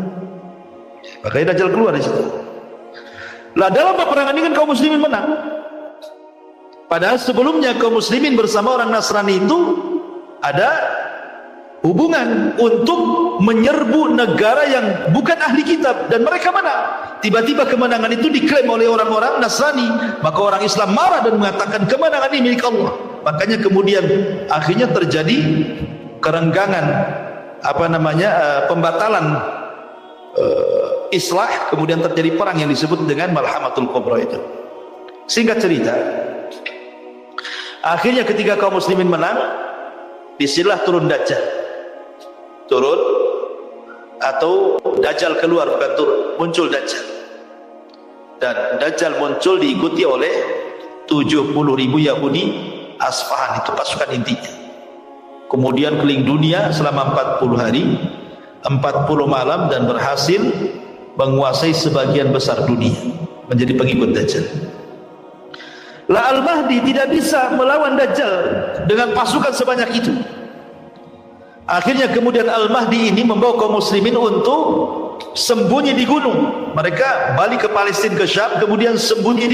Makanya Dajjal keluar di situ. Lah dalam peperangan ini kan kaum muslimin menang. Padahal sebelumnya kaum muslimin bersama orang Nasrani itu ada hubungan untuk menyerbu negara yang bukan ahli kitab, dan mereka menang. Tiba-tiba kemenangan itu diklaim oleh orang-orang Nasrani, maka orang Islam marah dan mengatakan kemenangan ini milik Allah. Makanya kemudian akhirnya terjadi kerenggangan, pembatalan islah, kemudian terjadi perang yang disebut dengan Malhamatul Kubra itu. Singkat cerita, akhirnya ketika kaum muslimin menang, disinilah turun Dajjal. Turun atau Dajjal keluar, bukan turun, muncul Dajjal. Dan Dajjal muncul diikuti oleh 70.000 Yahudi Asfahan, itu pasukan intinya. Kemudian keliling dunia selama 40 hari 40 malam dan berhasil menguasai sebagian besar dunia, menjadi pengikut Dajjal. Lah Al-Mahdi tidak bisa melawan Dajjal dengan pasukan sebanyak itu. Akhirnya kemudian Al-Mahdi ini membawa kaum muslimin untuk sembunyi di gunung. Mereka balik ke Palestina, ke Syam, kemudian sembunyi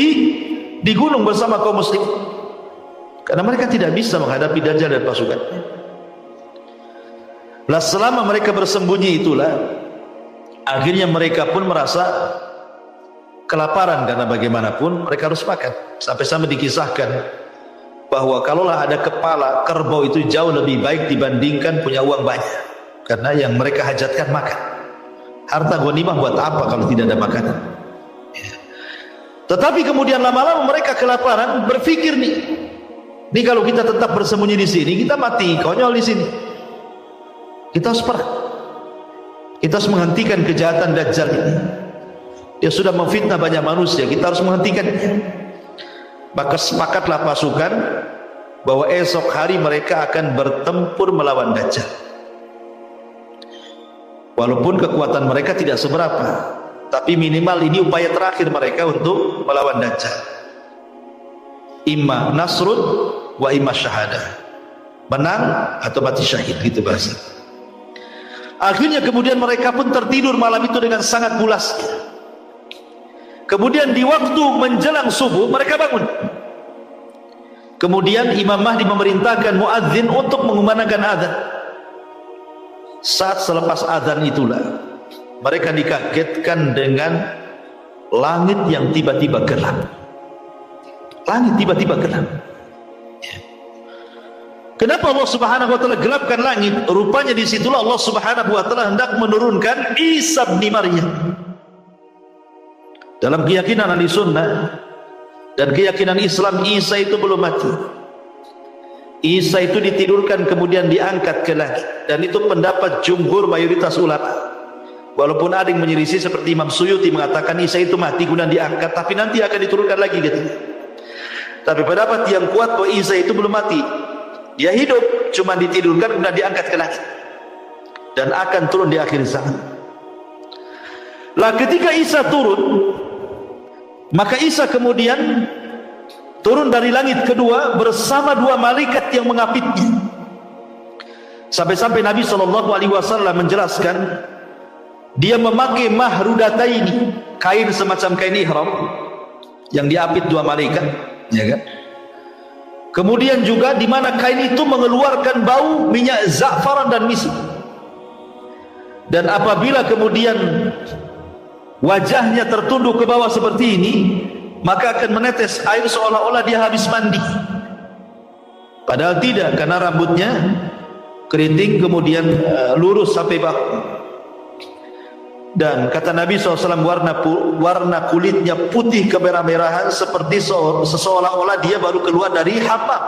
di gunung bersama kaum muslim, karena mereka tidak bisa menghadapi Dajjal dan pasukannya. Lah selama mereka bersembunyi itulah akhirnya mereka pun merasa kelaparan, karena bagaimanapun mereka harus makan. Sampai-sampai dikisahkan bahwa kalaulah ada kepala kerbau itu jauh lebih baik dibandingkan punya uang banyak, karena yang mereka hajatkan makan. Harta ghanimah buat apa kalau tidak ada makanan? Ya. Tetapi kemudian lama-lama mereka kelaparan, berpikir nih kalau kita tetap bersembunyi di sini, kita mati konyol di sini. Kita harus perang. Kita harus menghentikan kejahatan Dajjal ini. Dia sudah memfitnah banyak manusia, kita harus menghentikannya. Maka sepakatlah pasukan bahwa esok hari mereka akan bertempur melawan Dajjal. Walaupun kekuatan mereka tidak seberapa, tapi minimal ini upaya terakhir mereka untuk melawan Dajjal. Imma nasrun wa imma syahadah, menang atau mati syahid, gitu bahasa. Akhirnya kemudian mereka pun tertidur malam itu dengan sangat pulasnya. Kemudian di waktu menjelang subuh mereka bangun. Kemudian Imam Mahdi memerintahkan muadzin untuk mengumandangkan azan. Saat selepas azan itulah mereka dikagetkan dengan langit yang tiba-tiba gelap. Langit tiba-tiba gelap. Kenapa Allah Subhanahu wa taala gelapkan langit? Rupanya di situlah Allah Subhanahu wa taala hendak menurunkan Isa bin Maryam. Dalam keyakinan ahli sunnah dan keyakinan Islam, Isa itu belum mati. Isa itu ditidurkan kemudian diangkat ke langit, dan itu pendapat jumhur mayoritas ulama. Walaupun ada yang menyelisih seperti Imam Suyuti mengatakan Isa itu mati kemudian diangkat, tapi nanti akan diturunkan lagi gitu. Tapi pendapat yang kuat bahwa Isa itu belum mati, dia hidup, cuma ditidurkan kemudian diangkat ke langit dan akan turun di akhir zaman. Lah ketika Isa turun, maka Isa kemudian turun dari langit kedua bersama dua malaikat yang mengapitnya. Sampai-sampai Nabi SAW menjelaskan, dia memakai mahrudataini, kain semacam kain ihram yang diapit dua malaikat, ya kan? Kemudian juga di mana kain itu mengeluarkan bau minyak za'faran dan misk. Dan apabila kemudian wajahnya tertunduk ke bawah seperti ini, maka akan menetes air seolah-olah dia habis mandi. Padahal tidak, karena rambutnya keriting kemudian lurus sampai bahu. Dan kata Nabi SAW, warna kulitnya putih kemerah-merahan seperti seolah-olah dia baru keluar dari hammam.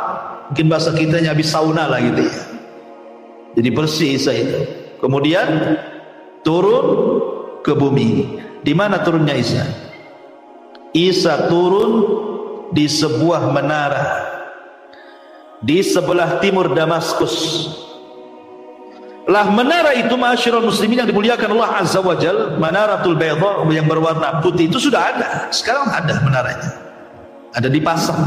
Mungkin bahasa kitanya habis sauna lah gitu ya. Jadi bersih Isa itu. Kemudian turun ke bumi. Di mana turunnya Isa? Isa turun di sebuah menara. di sebelah timur Damaskus. Lah menara itu, ma'asyiral muslimin yang dimuliakan Allah Azza wa Jal, Manaratul Bayda yang berwarna putih itu sudah ada. Sekarang ada menaranya, ada di pasar.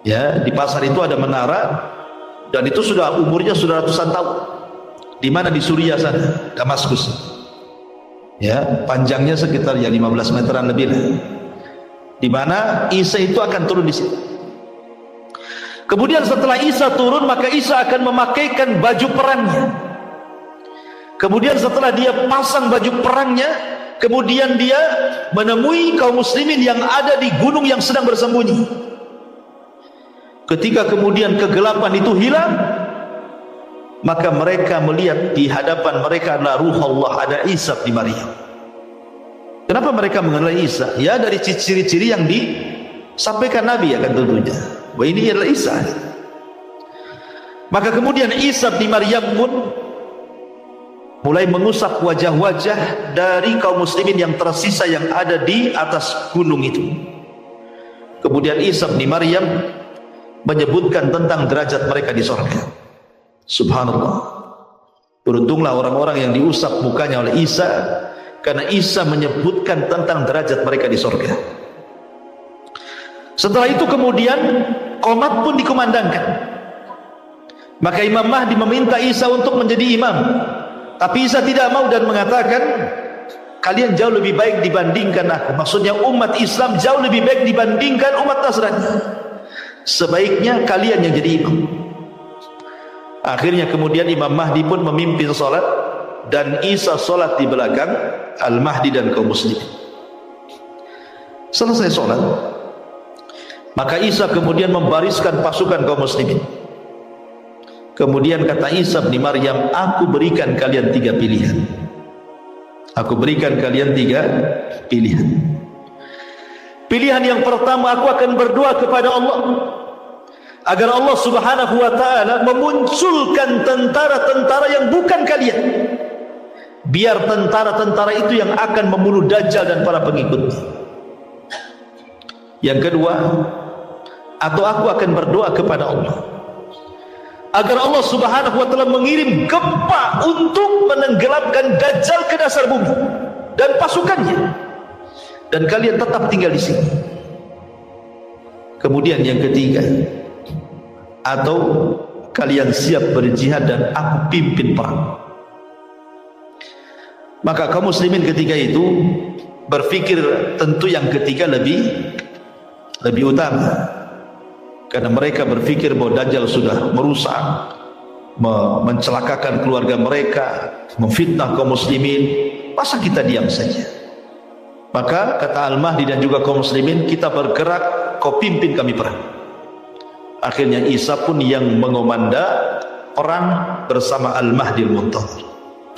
Ya, di pasar itu ada menara, dan itu sudah umurnya sudah ratusan tahun. Di mana? Di Suriah sana, Damaskus. Ya, panjangnya sekitar 15 meteran lebih lah. Di mana Isa itu akan turun di situ. Kemudian setelah Isa turun, maka Isa akan memakaikan baju perangnya. Kemudian setelah dia pasang baju perangnya, kemudian dia menemui kaum muslimin yang ada di gunung yang sedang bersembunyi. Ketika kemudian kegelapan itu hilang, maka mereka melihat di hadapan mereka adalah Ruh Allah, ada Isa bin Maryam. Kenapa mereka mengenal Isa? Ya dari ciri-ciri yang disampaikan Nabi ya kan tentunya. Wah, ini adalah Isa. Maka kemudian Isa bin Maryam pun mulai mengusap wajah-wajah dari kaum muslimin yang tersisa yang ada di atas gunung itu. Kemudian Isa bin Maryam menyebutkan tentang derajat mereka di surga. Subhanallah. Beruntunglah orang-orang yang diusap mukanya oleh Isa, karena Isa menyebutkan tentang derajat mereka di surga. Setelah itu kemudian qomat pun dikumandangkan. Maka Imam Mahdi meminta Isa untuk menjadi imam. Tapi Isa tidak mau dan mengatakan, kalian jauh lebih baik dibandingkan aku. Maksudnya umat Islam jauh lebih baik dibandingkan umat Nasrani. Sebaiknya kalian yang jadi imam. Akhirnya kemudian Imam Mahdi pun memimpin solat, dan Isa solat di belakang Al-Mahdi dan kaum muslimin. Selesai solat, maka Isa kemudian membariskan pasukan kaum muslimin. Kemudian kata Isa bin Maryam, aku berikan kalian 3 pilihan. Aku berikan kalian 3 pilihan. Pilihan yang pertama, aku akan berdoa kepada Allah agar Allah Subhanahu wa ta'ala memunculkan tentara-tentara yang bukan kalian, biar tentara-tentara itu yang akan membunuh Dajjal dan para pengikutnya. Yang kedua, atau aku akan berdoa kepada Allah agar Allah Subhanahu wa ta'ala mengirim gempa untuk menenggelamkan Dajjal ke dasar bumi dan pasukannya, dan kalian tetap tinggal di sini. Kemudian yang ketiga, atau kalian siap berjihad dan aku pimpin perang. Maka kaum muslimin ketika itu berpikir tentu yang ketiga lebih utama, karena mereka berpikir bahwa Dajjal sudah merusak, mencelakakan keluarga mereka, memfitnah kaum muslimin. Masa kita diam saja? Maka kata Al-Mahdi dan juga kaum muslimin, kita bergerak, kau pimpin kami perang. Akhirnya Isa pun yang mengomanda perang bersama Al-Mahdi Al-Muntadhir.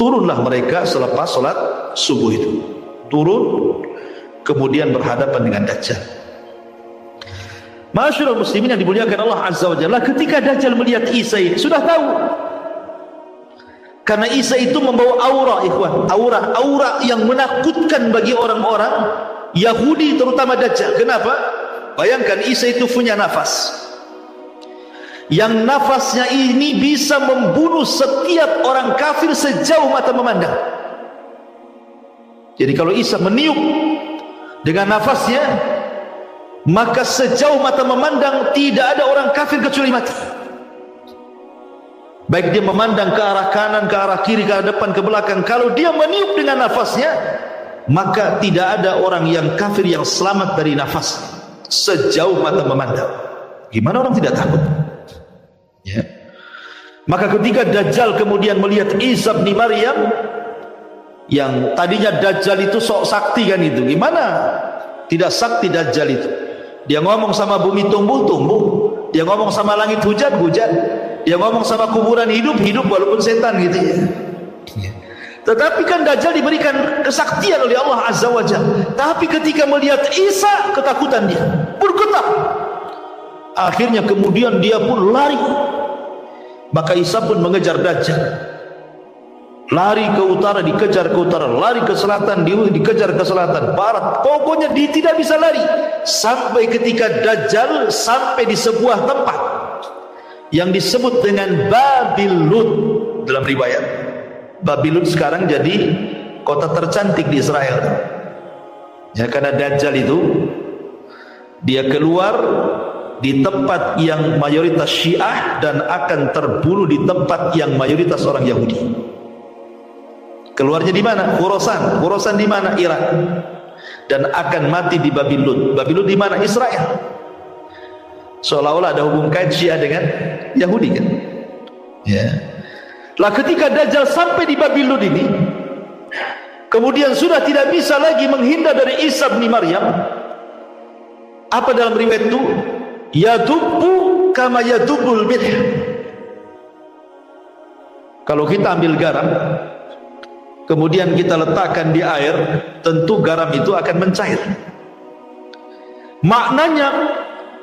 Turunlah mereka selepas sholat subuh itu, turun kemudian berhadapan dengan Dajjal. Ma'asyiral muslimin yang dimuliakan Allah Azza wa Jalla, ketika Dajjal melihat Isa ini sudah tahu, karena Isa itu membawa aura, ikhwan, aura yang menakutkan bagi orang-orang Yahudi, terutama Dajjal. Kenapa? Bayangkan Isa itu punya nafas, yang nafasnya ini bisa membunuh setiap orang kafir sejauh mata memandang. Jadi kalau Isa meniup dengan nafasnya, maka sejauh mata memandang tidak ada orang kafir kecuali mati. Baik dia memandang ke arah kanan, ke arah kiri, ke arah depan, ke belakang, kalau dia meniup dengan nafasnya, maka tidak ada orang yang kafir yang selamat dari nafasnya sejauh mata memandang. Gimana orang tidak takut? Ya. Maka ketika Dajjal kemudian melihat Isa bin Maryam, yang tadinya Dajjal itu sok sakti kan itu, gimana tidak sakti Dajjal itu? Dia ngomong sama bumi tumbuh-tumbuh, dia ngomong sama langit hujan-hujan, dia ngomong sama kuburan hidup-hidup walaupun setan gitu ya. Tetapi kan Dajjal diberikan kesaktian oleh Allah Azza wa Jalla. Tapi ketika melihat Isa, ketakutan dia, bergetar. Akhirnya kemudian dia pun lari. Maka Isa pun mengejar Dajjal. Lari ke utara, dikejar ke utara, lari ke selatan, dikejar ke selatan, barat. Pokoknya dia tidak bisa lari. Sampai ketika Dajjal sampai di sebuah tempat yang disebut dengan Babilud dalam riwayat. Babilud sekarang jadi kota tercantik di Israel. Ya, karena Dajjal itu dia keluar di tempat yang mayoritas Syiah dan akan terbunuh di tempat yang mayoritas orang Yahudi. Keluarnya di mana? Khurasan. Khurasan di mana? Irak. Dan akan mati di Babilud. Babilud di mana? Israel. Seolah-olah ada hubung kait Syiah dengan Yahudi kan. Ya. Lah ketika Dajjal sampai di Babilud ini, kemudian sudah tidak bisa lagi menghindar dari Isa bin Maryam. Apa dalam riwayat itu? Yadubbu kama yadubbul milh. Kalau kita ambil garam, kemudian kita letakkan di air, tentu garam itu akan mencair. Maknanya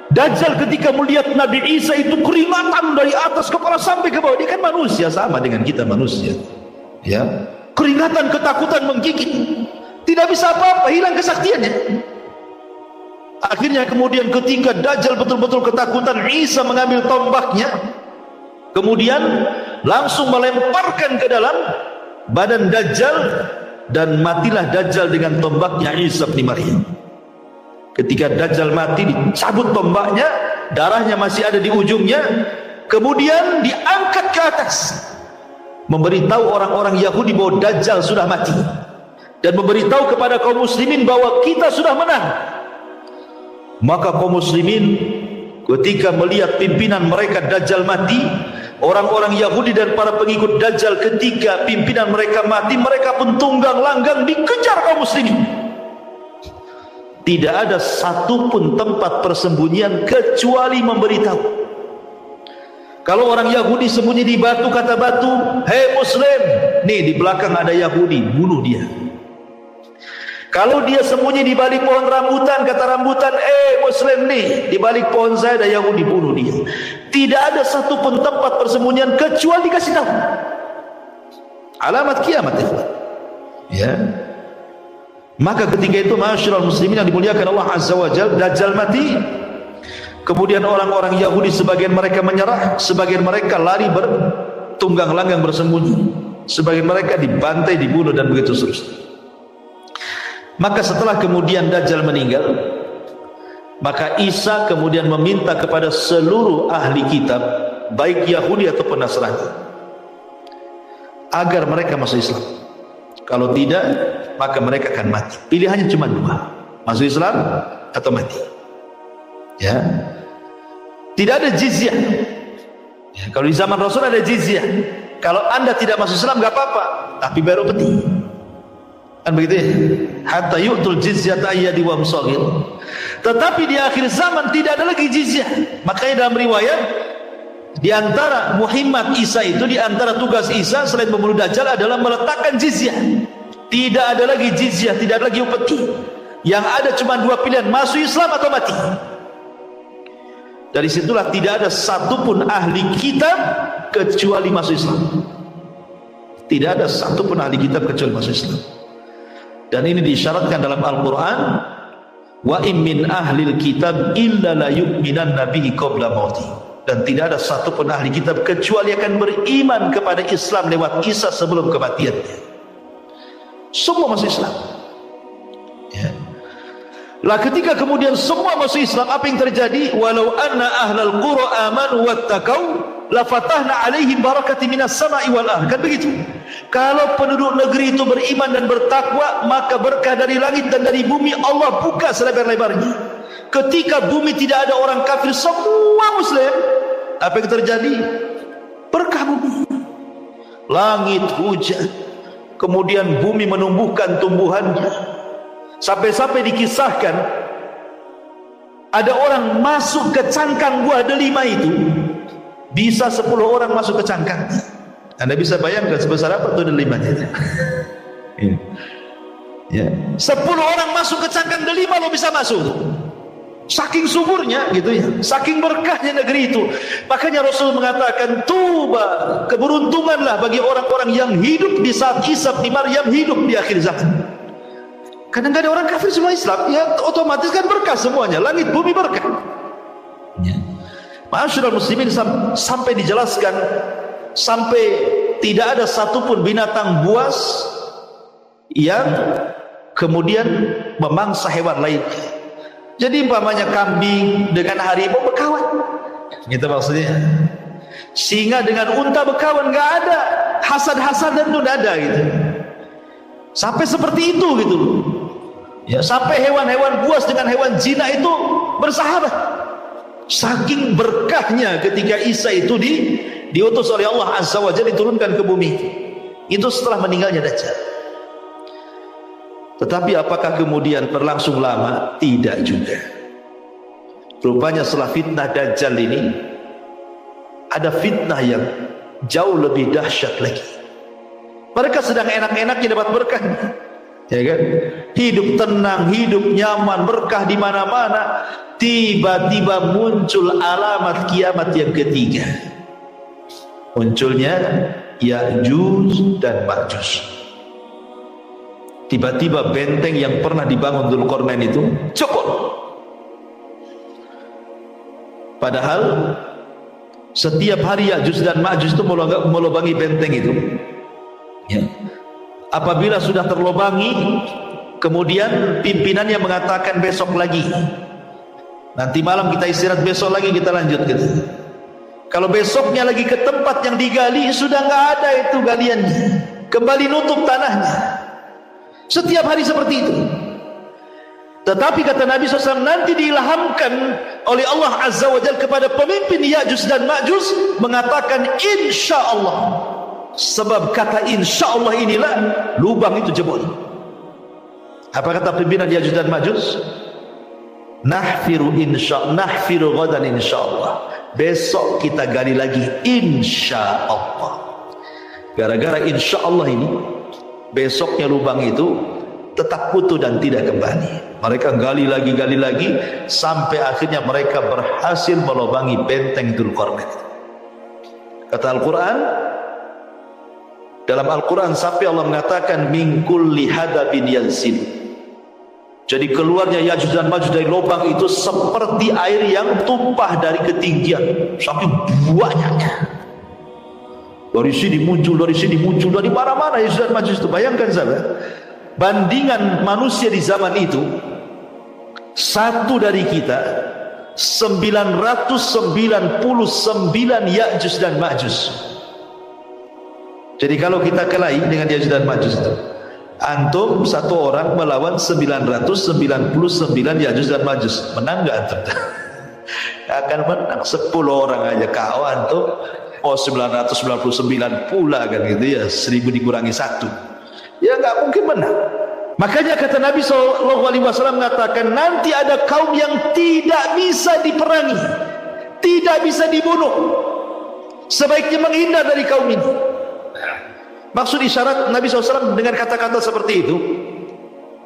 Dajjal ketika melihat Nabi Isa itu keringatan dari atas kepala sampai ke bawah. Dia kan manusia, sama dengan kita manusia. Ya, keringatan, ketakutan menggigit. Tidak bisa apa-apa, hilang kesaktiannya. Akhirnya kemudian ketika Dajjal betul-betul ketakutan, Isa mengambil tombaknya, kemudian langsung melemparkan ke dalam badan Dajjal, dan matilah Dajjal dengan tombaknya Isa bin Maryam. Ketika Dajjal mati, dicabut tombaknya, darahnya masih ada di ujungnya, kemudian diangkat ke atas, memberitahu orang-orang Yahudi bahwa Dajjal sudah mati, dan memberitahu kepada kaum muslimin bahwa kita sudah menang. Maka kaum muslimin ketika melihat pimpinan mereka Dajjal mati, orang-orang Yahudi dan para pengikut Dajjal ketika pimpinan mereka mati, mereka pun tunggang langgang dikejar kaum muslimin. Tidak ada satupun tempat persembunyian kecuali memberitahu. Kalau orang Yahudi sembunyi di batu, kata batu, "Hei Muslim, nih di belakang ada Yahudi, bunuh dia." Kalau dia sembunyi di balik pohon rambutan, kata rambutan, Muslim nih, di balik pohon saya ada Yahudi, bunuh dia. Tidak ada satupun tempat persembunyian kecuali dikasih tahu. Alamat kiamat ya. Maka ketika itu ma'asyiral muslimin yang dimuliakan Allah Azza wa Jalla, Dajjal mati. Kemudian orang-orang Yahudi sebagian mereka menyerah, sebagian mereka lari bertunggang langgang bersembunyi, sebagian mereka dibantai, dibunuh dan begitu seterusnya. Maka setelah kemudian Dajjal meninggal, maka Isa kemudian meminta kepada seluruh ahli kitab, baik Yahudi ataupun Nasrani, agar mereka masuk Islam. Kalau tidak, maka mereka akan mati. Pilihannya cuma dua, masuk Islam atau mati. Ya, tidak ada jizyah. Ya, kalau di zaman Rasul ada jizyah. Kalau anda tidak masuk Islam nggak apa-apa, tapi bayar upeti. Kan begitu ya? Hatta yu'tul jizyata ayyadi wa musagir. Tetapi di akhir zaman tidak ada lagi jizyah. Makanya dalam riwayat, di antara Muhammad Isa itu, di antara tugas Isa selain membunuh Dajjal adalah meletakkan jizyah. Tidak ada lagi jizyah, tidak ada lagi upeti. Yang ada cuma dua pilihan, masuk Islam atau mati. Dari situlah tidak ada satupun ahli kitab kecuali masuk Islam. Tidak ada satupun ahli kitab kecuali masuk Islam. Dan ini disyaratkan dalam Al-Quran, wa in min ahlil kitab illa la yu'minanna bihi qabla mauti. Dan tidak ada satupun ahli kitab kecuali akan beriman kepada Islam lewat Isa sebelum kematiannya. Semua masuk Islam ya. Lah ketika kemudian semua masuk Islam, apa yang terjadi? Walau anna ahlal qura amanu wattaqau lafatahna alaihim barakatin minas sama'i wal ardh. Kan begitu. Kalau penduduk negeri itu beriman dan bertakwa, maka berkah dari langit dan dari bumi Allah buka selebar-lebarnya. Ketika bumi tidak ada orang kafir, semua muslim, apa yang terjadi? Berkah bumi, langit hujan, kemudian bumi menumbuhkan tumbuhannya. Sampai-sampai dikisahkan ada orang masuk ke cangkang buah delima itu, bisa 10 orang masuk ke cangkang. Anda bisa bayangkan sebesar apa itu delimanya? Ya. 10 orang masuk ke cangkang delima lo bisa masuk. Saking suburnya gitu ya, saking berkahnya negeri itu. Makanya Rasul mengatakan, tuba, keberuntunganlah bagi orang-orang yang hidup di saat Isa bin Maryam hidup di akhir zaman. Karena nggak ada orang kafir, semua Islam, ya otomatis kan berkah semuanya, langit bumi berkah ya. Ma'asyiral muslimin, sampai dijelaskan sampai tidak ada satupun binatang buas yang kemudian memangsa hewan lain. Jadi umpamanya kambing dengan harimau berkawan, gitu maksudnya. Singa dengan unta berkawan, nggak ada hasad-hasadan itu, nggak ada gitu. Sampai seperti itu gitu loh. Ya, sampai hewan-hewan buas dengan hewan zina itu bersahabat. Saking berkahnya ketika Isa itu diutus oleh Allah Azza wa Jalla, diturunkan ke bumi. Itu setelah meninggalnya Dajjal. Tetapi apakah kemudian berlangsung lama? Tidak juga. Rupanya setelah fitnah Dajjal ini ada fitnah yang jauh lebih dahsyat lagi. Mereka sedang enak-enaknya dapat berkah, ya kan? Hidup tenang, hidup nyaman, berkah di mana-mana. Tiba-tiba muncul alamat kiamat yang ketiga. Munculnya Ya'juj dan Ma'juj. Tiba-tiba benteng yang pernah dibangun Dzulqarnain itu copot. Padahal setiap hari Ya'juj dan Ma'juj itu melubangi benteng itu. Ya. Apabila sudah terlobangi, kemudian pimpinannya mengatakan besok lagi. Nanti malam kita istirahat, besok lagi kita lanjut gitu. Kalau besoknya lagi ke tempat yang digali, sudah nggak ada itu galiannya, kembali nutup tanahnya. Setiap hari seperti itu. Tetapi kata Nabi SAW, nanti diilhamkan oleh Allah Azza wa Jalla kepada pemimpin Ya'juj dan Ma'juj mengatakan insya Allah. Sebab kata insya Allah inilah lubang itu jebol. Apa kata pimpinan Ya'juj dan Ma'juj? Nahfiru ghadan insya Allah. Besok kita gali lagi insya Allah. Gara-gara insya Allah ini, besoknya lubang itu tetap utuh dan tidak kembali. Mereka gali lagi sampai akhirnya mereka berhasil melubangi benteng Dzulqarnain. Kata Al-Quran, dalam Al-Quran sampai Allah mengatakan min kulli hadabin yansil. Jadi keluarnya Ya'juj dan Ma'juj dari lubang itu seperti air yang tumpah dari ketinggian, saking banyaknya. Dari sini muncul, dari mana-mana Ya'juj dan Ma'juj itu. Bayangkan sahabat, bandingan manusia di zaman itu, satu dari kita 999 Ya'juj dan Ma'juj. Jadi kalau kita kelahi dengan Ya'juj dan Ma'juj itu, antum satu orang melawan 999 Ya'juj dan Ma'juj, menang nggak antum? Akan menang 10 orang aja kau antum. Oh 999 pula kan gitu ya, 1000 dikurangi 1, ya nggak mungkin menang. Makanya kata Nabi SAW mengatakan nanti ada kaum yang tidak bisa diperangi, tidak bisa dibunuh, sebaiknya menghindar dari kaum ini. Maksud isyarat Nabi SAW dengan kata-kata seperti itu,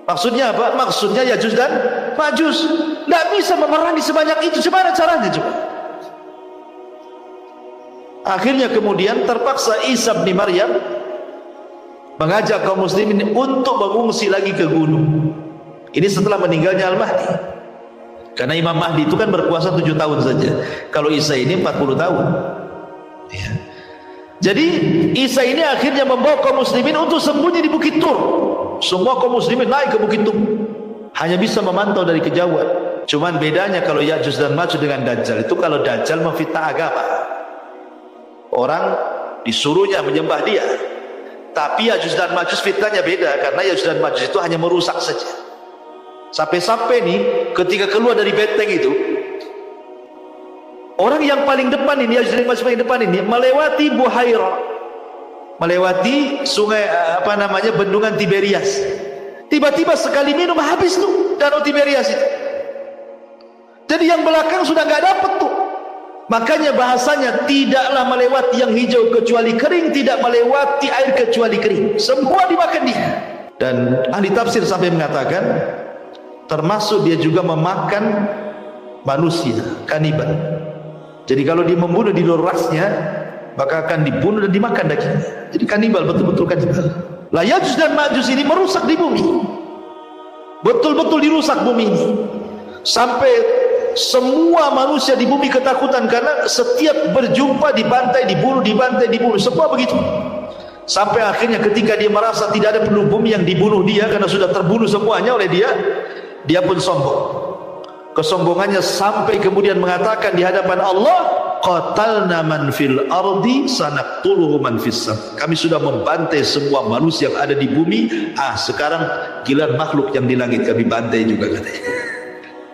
maksudnya apa? Maksudnya Ya'juj dan Ma'juj tidak bisa memerangi sebanyak itu. Gimana caranya coba? Akhirnya kemudian terpaksa Isa bin Maryam mengajak kaum muslimin untuk mengungsi lagi ke gunung. Ini setelah meninggalnya Al-Mahdi. Karena Imam Mahdi itu kan berkuasa 7 tahun saja. Kalau Isa ini 40 tahun. Ya. Jadi Isa ini akhirnya membawa kaum muslimin untuk sembunyi di Bukit Tur. Semua kaum muslimin naik ke Bukit Tur, hanya bisa memantau dari kejauhan. Cuman bedanya kalau Ya'juj dan Ma'juj dengan Dajjal itu, kalau Dajjal memfitnah agama, orang disuruhnya menyembah dia. Tapi Ya'juj dan Ma'juj fitnahnya beda, karena Ya'juj dan Ma'juj itu hanya merusak saja. Sampai-sampai nih ketika keluar dari benteng itu, orang yang paling depan ini, Ya'juj dan Ma'juj paling depan ini melewati Buhairah, melewati sungai bendungan Tiberias. Tiba-tiba sekali minum habis tuh danau Tiberias itu. Jadi yang belakang sudah nggak dapat tuh. Makanya bahasanya tidaklah melewati yang hijau kecuali kering, tidak melewati air kecuali kering. Semua dimakan dia. Dan ahli tafsir sampai mengatakan termasuk dia juga memakan manusia, kanibal. Jadi kalau dia membunuh di luar rasnya, maka akan dibunuh dan dimakan dagingnya. Jadi kanibal, betul-betul kanibal. Lah Ya'juj dan Ma'juj ini merusak di bumi. Betul-betul dirusak bumi ini. Sampai semua manusia di bumi ketakutan karena setiap berjumpa dibantai, dibunuh, dibantai, dibunuh, semua begitu. Sampai akhirnya ketika dia merasa tidak ada penduduk bumi yang dibunuh dia karena sudah terbunuh semuanya oleh dia, dia pun sombong. Kesombongannya sampai kemudian mengatakan di hadapan Allah, qatalna man fil ardi sanaqtuluhu man fis sam. Kami sudah membantai semua manusia yang ada di bumi, sekarang giliran makhluk yang di langit kami bantai juga, katanya.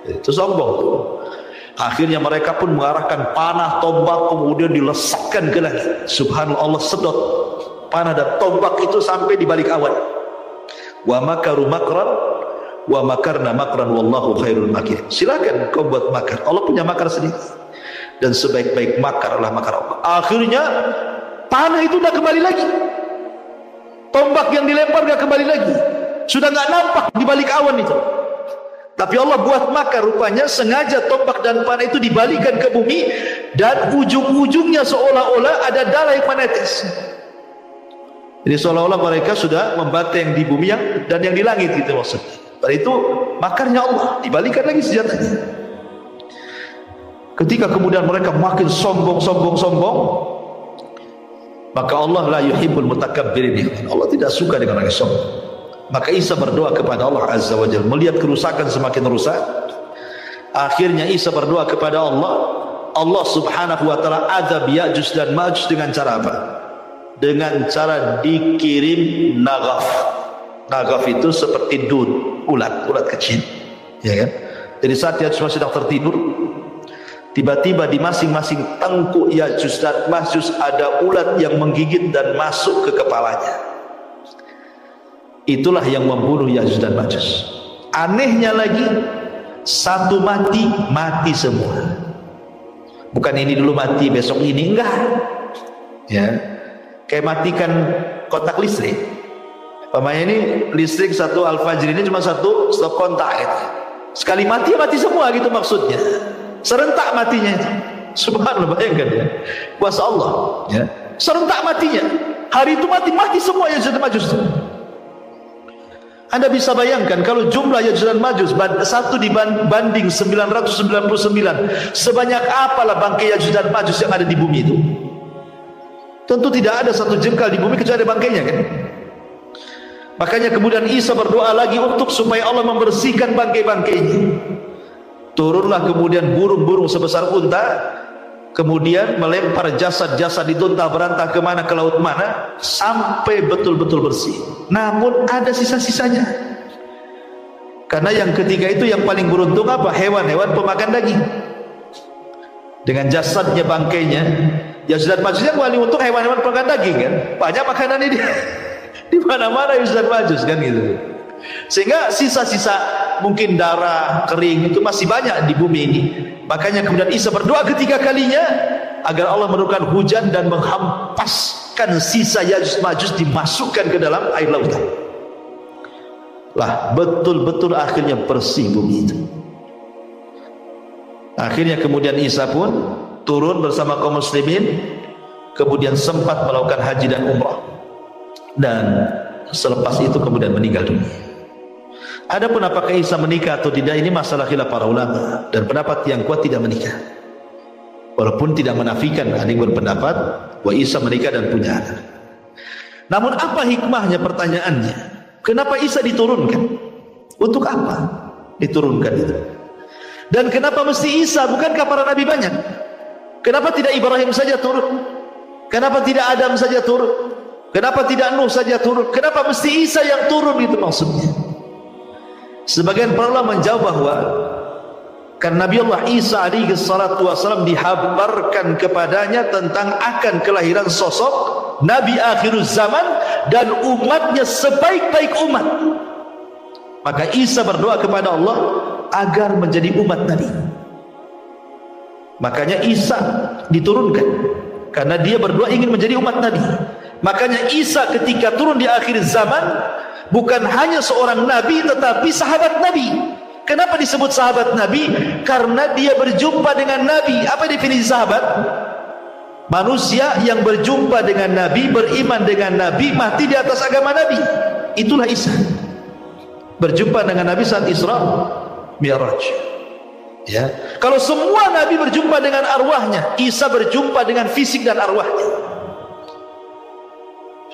Itu sombong. Akhirnya mereka pun mengarahkan panah, tombak, kemudian dilesakkan ke langit. Subhanallah, Allah sedot panah dan tombak itu sampai di balik awan. Wa makaru makran wa makarna makran wallahu khairul makir. Silakan kau buat makar, Allah punya makar sendiri, dan sebaik-baik makar adalah makar Allah. Akhirnya panah itu tidak kembali lagi, tombak yang dilempar tidak kembali lagi, sudah tidak nampak di balik awan itu. Tapi Allah buat makar, rupanya sengaja tombak dan panah itu dibalikan ke bumi, dan ujung-ujungnya seolah-olah ada darah yang menetes. Jadi seolah-olah mereka sudah membantai yang di bumi dan yang di langit, gitu maksudnya. Dan itu makarnya Allah, dibalikan lagi senjatanya. Ketika kemudian mereka makin sombong, maka Allah la yuhibbul mutakabbirin. Allah tidak suka dengan orang yang sombong. Maka Isa berdoa kepada Allah Azza wa Jalla, melihat kerusakan semakin rusak. Akhirnya Isa berdoa kepada Allah, Allah Subhanahu wa taala azab Ya'juj dan Ma'juj dengan cara apa? Dengan cara dikirim nagaf. Nagaf itu seperti dun, ulat kecil, ya kan? Jadi saat Ya'juj sedang tertidur, tiba-tiba di masing-masing tengkuk Ya'juj dan Ma'juj ada ulat yang menggigit dan masuk ke kepalanya. Itulah yang membunuh Ya'juj dan Ma'juj. Anehnya lagi, satu mati semua. Bukan ini dulu mati, besok ini, enggak. Ya, kayak matikan kontak listrik. Pamannya ini listrik satu Al-Fajr ini cuma satu stop kontak gitu. Sekali mati semua gitu maksudnya. Serentak matinya itu. Subhanallah, bayangkan ya. Kuasa Allah, ya. Serentak matinya. Hari itu mati semua Ya'juj dan Ma'juj. Anda bisa bayangkan kalau jumlah Ya'juj dan Ma'juj satu dibanding 999, sebanyak apalah bangkai Ya'juj dan Ma'juj yang ada di bumi itu? Tentu tidak ada satu jengkal di bumi kecuali ada bangkainya, kan? Makanya kemudian Isa berdoa lagi untuk supaya Allah membersihkan bangkai-bangkainya. Turunlah kemudian burung-burung sebesar unta, kemudian melempar jasad-jasad itu entah berantah kemana, ke laut mana, sampai betul-betul bersih. Namun ada sisa-sisanya. Karena yang ketiga itu yang paling beruntung apa? Hewan-hewan pemakan daging. Dengan jasadnya, bangkainya, Ya'juj dan Ma'juj yang paling untung hewan-hewan pemakan daging, kan? Banyak makanan ini di mana-mana Ya'juj dan Ma'juj, kan gitu. Sehingga sisa-sisa mungkin darah kering itu masih banyak di bumi ini. Makanya kemudian Isa berdoa ketiga kalinya agar Allah menurunkan hujan dan menghempaskan sisa Ya'juj Ma'juj dimasukkan ke dalam air lautan. Lah betul-betul akhirnya bersih bumi itu. Akhirnya kemudian Isa pun turun bersama kaum muslimin, kemudian sempat melakukan haji dan umrah, dan selepas itu kemudian meninggal dunia. Adapun apakah Isa menikah atau tidak, ini masalah khilaf para ulama, dan pendapat yang kuat tidak menikah. Walaupun tidak menafikan, ada yang berpendapat bahwa Isa menikah dan punya anak. Namun apa hikmahnya, pertanyaannya? Kenapa Isa diturunkan? Untuk apa diturunkan itu? Dan kenapa mesti Isa? Bukankah para nabi banyak? Kenapa tidak Ibrahim saja turun? Kenapa tidak Adam saja turun? Kenapa tidak Nuh saja turun? Kenapa mesti Isa yang turun, itu maksudnya? Sebagian para ulama menjawab bahwa karena Nabi Allah Isa alaihi salatu wasallam dihabarkan kepadanya tentang akan kelahiran sosok Nabi akhirul zaman dan umatnya sebaik-baik umat. Maka Isa berdoa kepada Allah agar menjadi umat Nabi. Makanya Isa diturunkan karena dia berdoa ingin menjadi umat Nabi. Makanya Isa ketika turun di akhir zaman bukan hanya seorang Nabi tetapi sahabat Nabi. Kenapa disebut sahabat Nabi? Karena dia berjumpa dengan Nabi. Apa definisi sahabat? Manusia yang berjumpa dengan Nabi, beriman dengan Nabi, mati di atas agama Nabi. Itulah Isa. Berjumpa dengan Nabi saat Isra Mi'raj. Ya, kalau semua nabi berjumpa dengan arwahnya, Isa berjumpa dengan fisik dan arwahnya.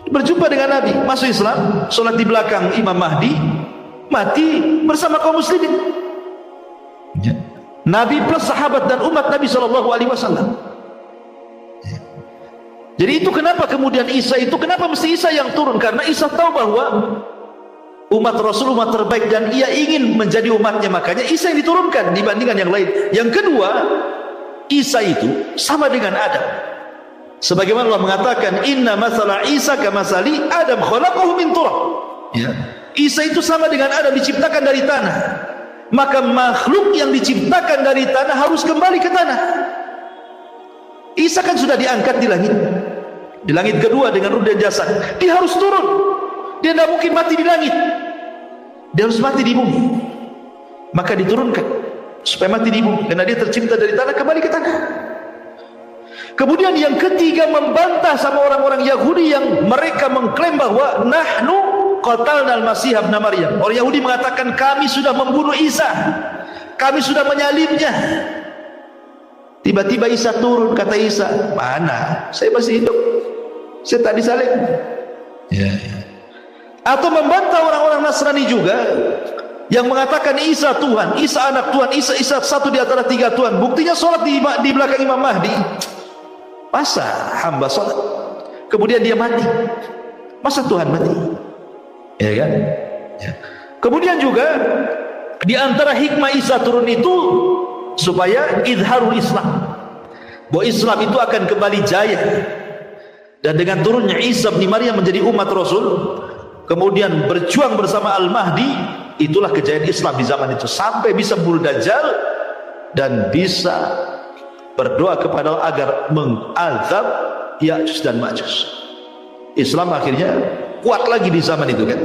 Berjumpa dengan nabi, masuk Islam, sholat di belakang Imam Mahdi, mati bersama kaum muslimin. Ya. Nabi plus sahabat dan umat Nabi SAW. Ya. Jadi itu kenapa kemudian Isa itu, kenapa mesti Isa yang turun? Karena Isa tahu bahwa umat Rasul umat terbaik dan ia ingin menjadi umatnya, makanya Isa yang diturunkan dibandingkan yang lain. Yang kedua, Isa itu sama dengan Adam. Sebagaimana Allah mengatakan, inna masala Isa kamasali Adam khalaqahu min turab. Ya. Isa itu sama dengan Adam, diciptakan dari tanah. Maka makhluk yang diciptakan dari tanah harus kembali ke tanah. Isa kan sudah diangkat di langit kedua dengan ruh dan jasad. Dia harus turun. Dia tidak mungkin mati di langit, dia harus mati di bumi. Maka diturunkan supaya mati di bumi, karena dia tercipta dari tanah, kembali ke tanah. Kemudian yang ketiga, membantah sama orang-orang Yahudi yang mereka mengklaim bahwa nahnu qatalna al-masih ibn Maryam. Orang Yahudi mengatakan kami sudah membunuh Isa, kami sudah menyalibnya. Tiba-tiba Isa turun, kata Isa, mana? Saya masih hidup, saya tak disalib. Ya. Atau membantah orang-orang Nasrani juga yang mengatakan Isa Tuhan, Isa anak Tuhan, Isa satu di antara tiga Tuhan. Buktinya sholat di belakang Imam Mahdi. Masa hamba sholat kemudian dia mati? Masa Tuhan mati? Ya kan? Ya. Kemudian juga di antara hikmah Isa turun itu supaya idharul Islam, bahwa Islam itu akan kembali jaya. Dan dengan turunnya Isa bin Maryam menjadi umat Rasul, kemudian berjuang bersama Al-Mahdi, itulah kejayaan Islam di zaman itu, sampai bisa bunuh Dajjal dan bisa berdoa kepada Allah agar mengazab Ya'juj dan Ma'juj. Islam akhirnya kuat lagi di zaman itu kan.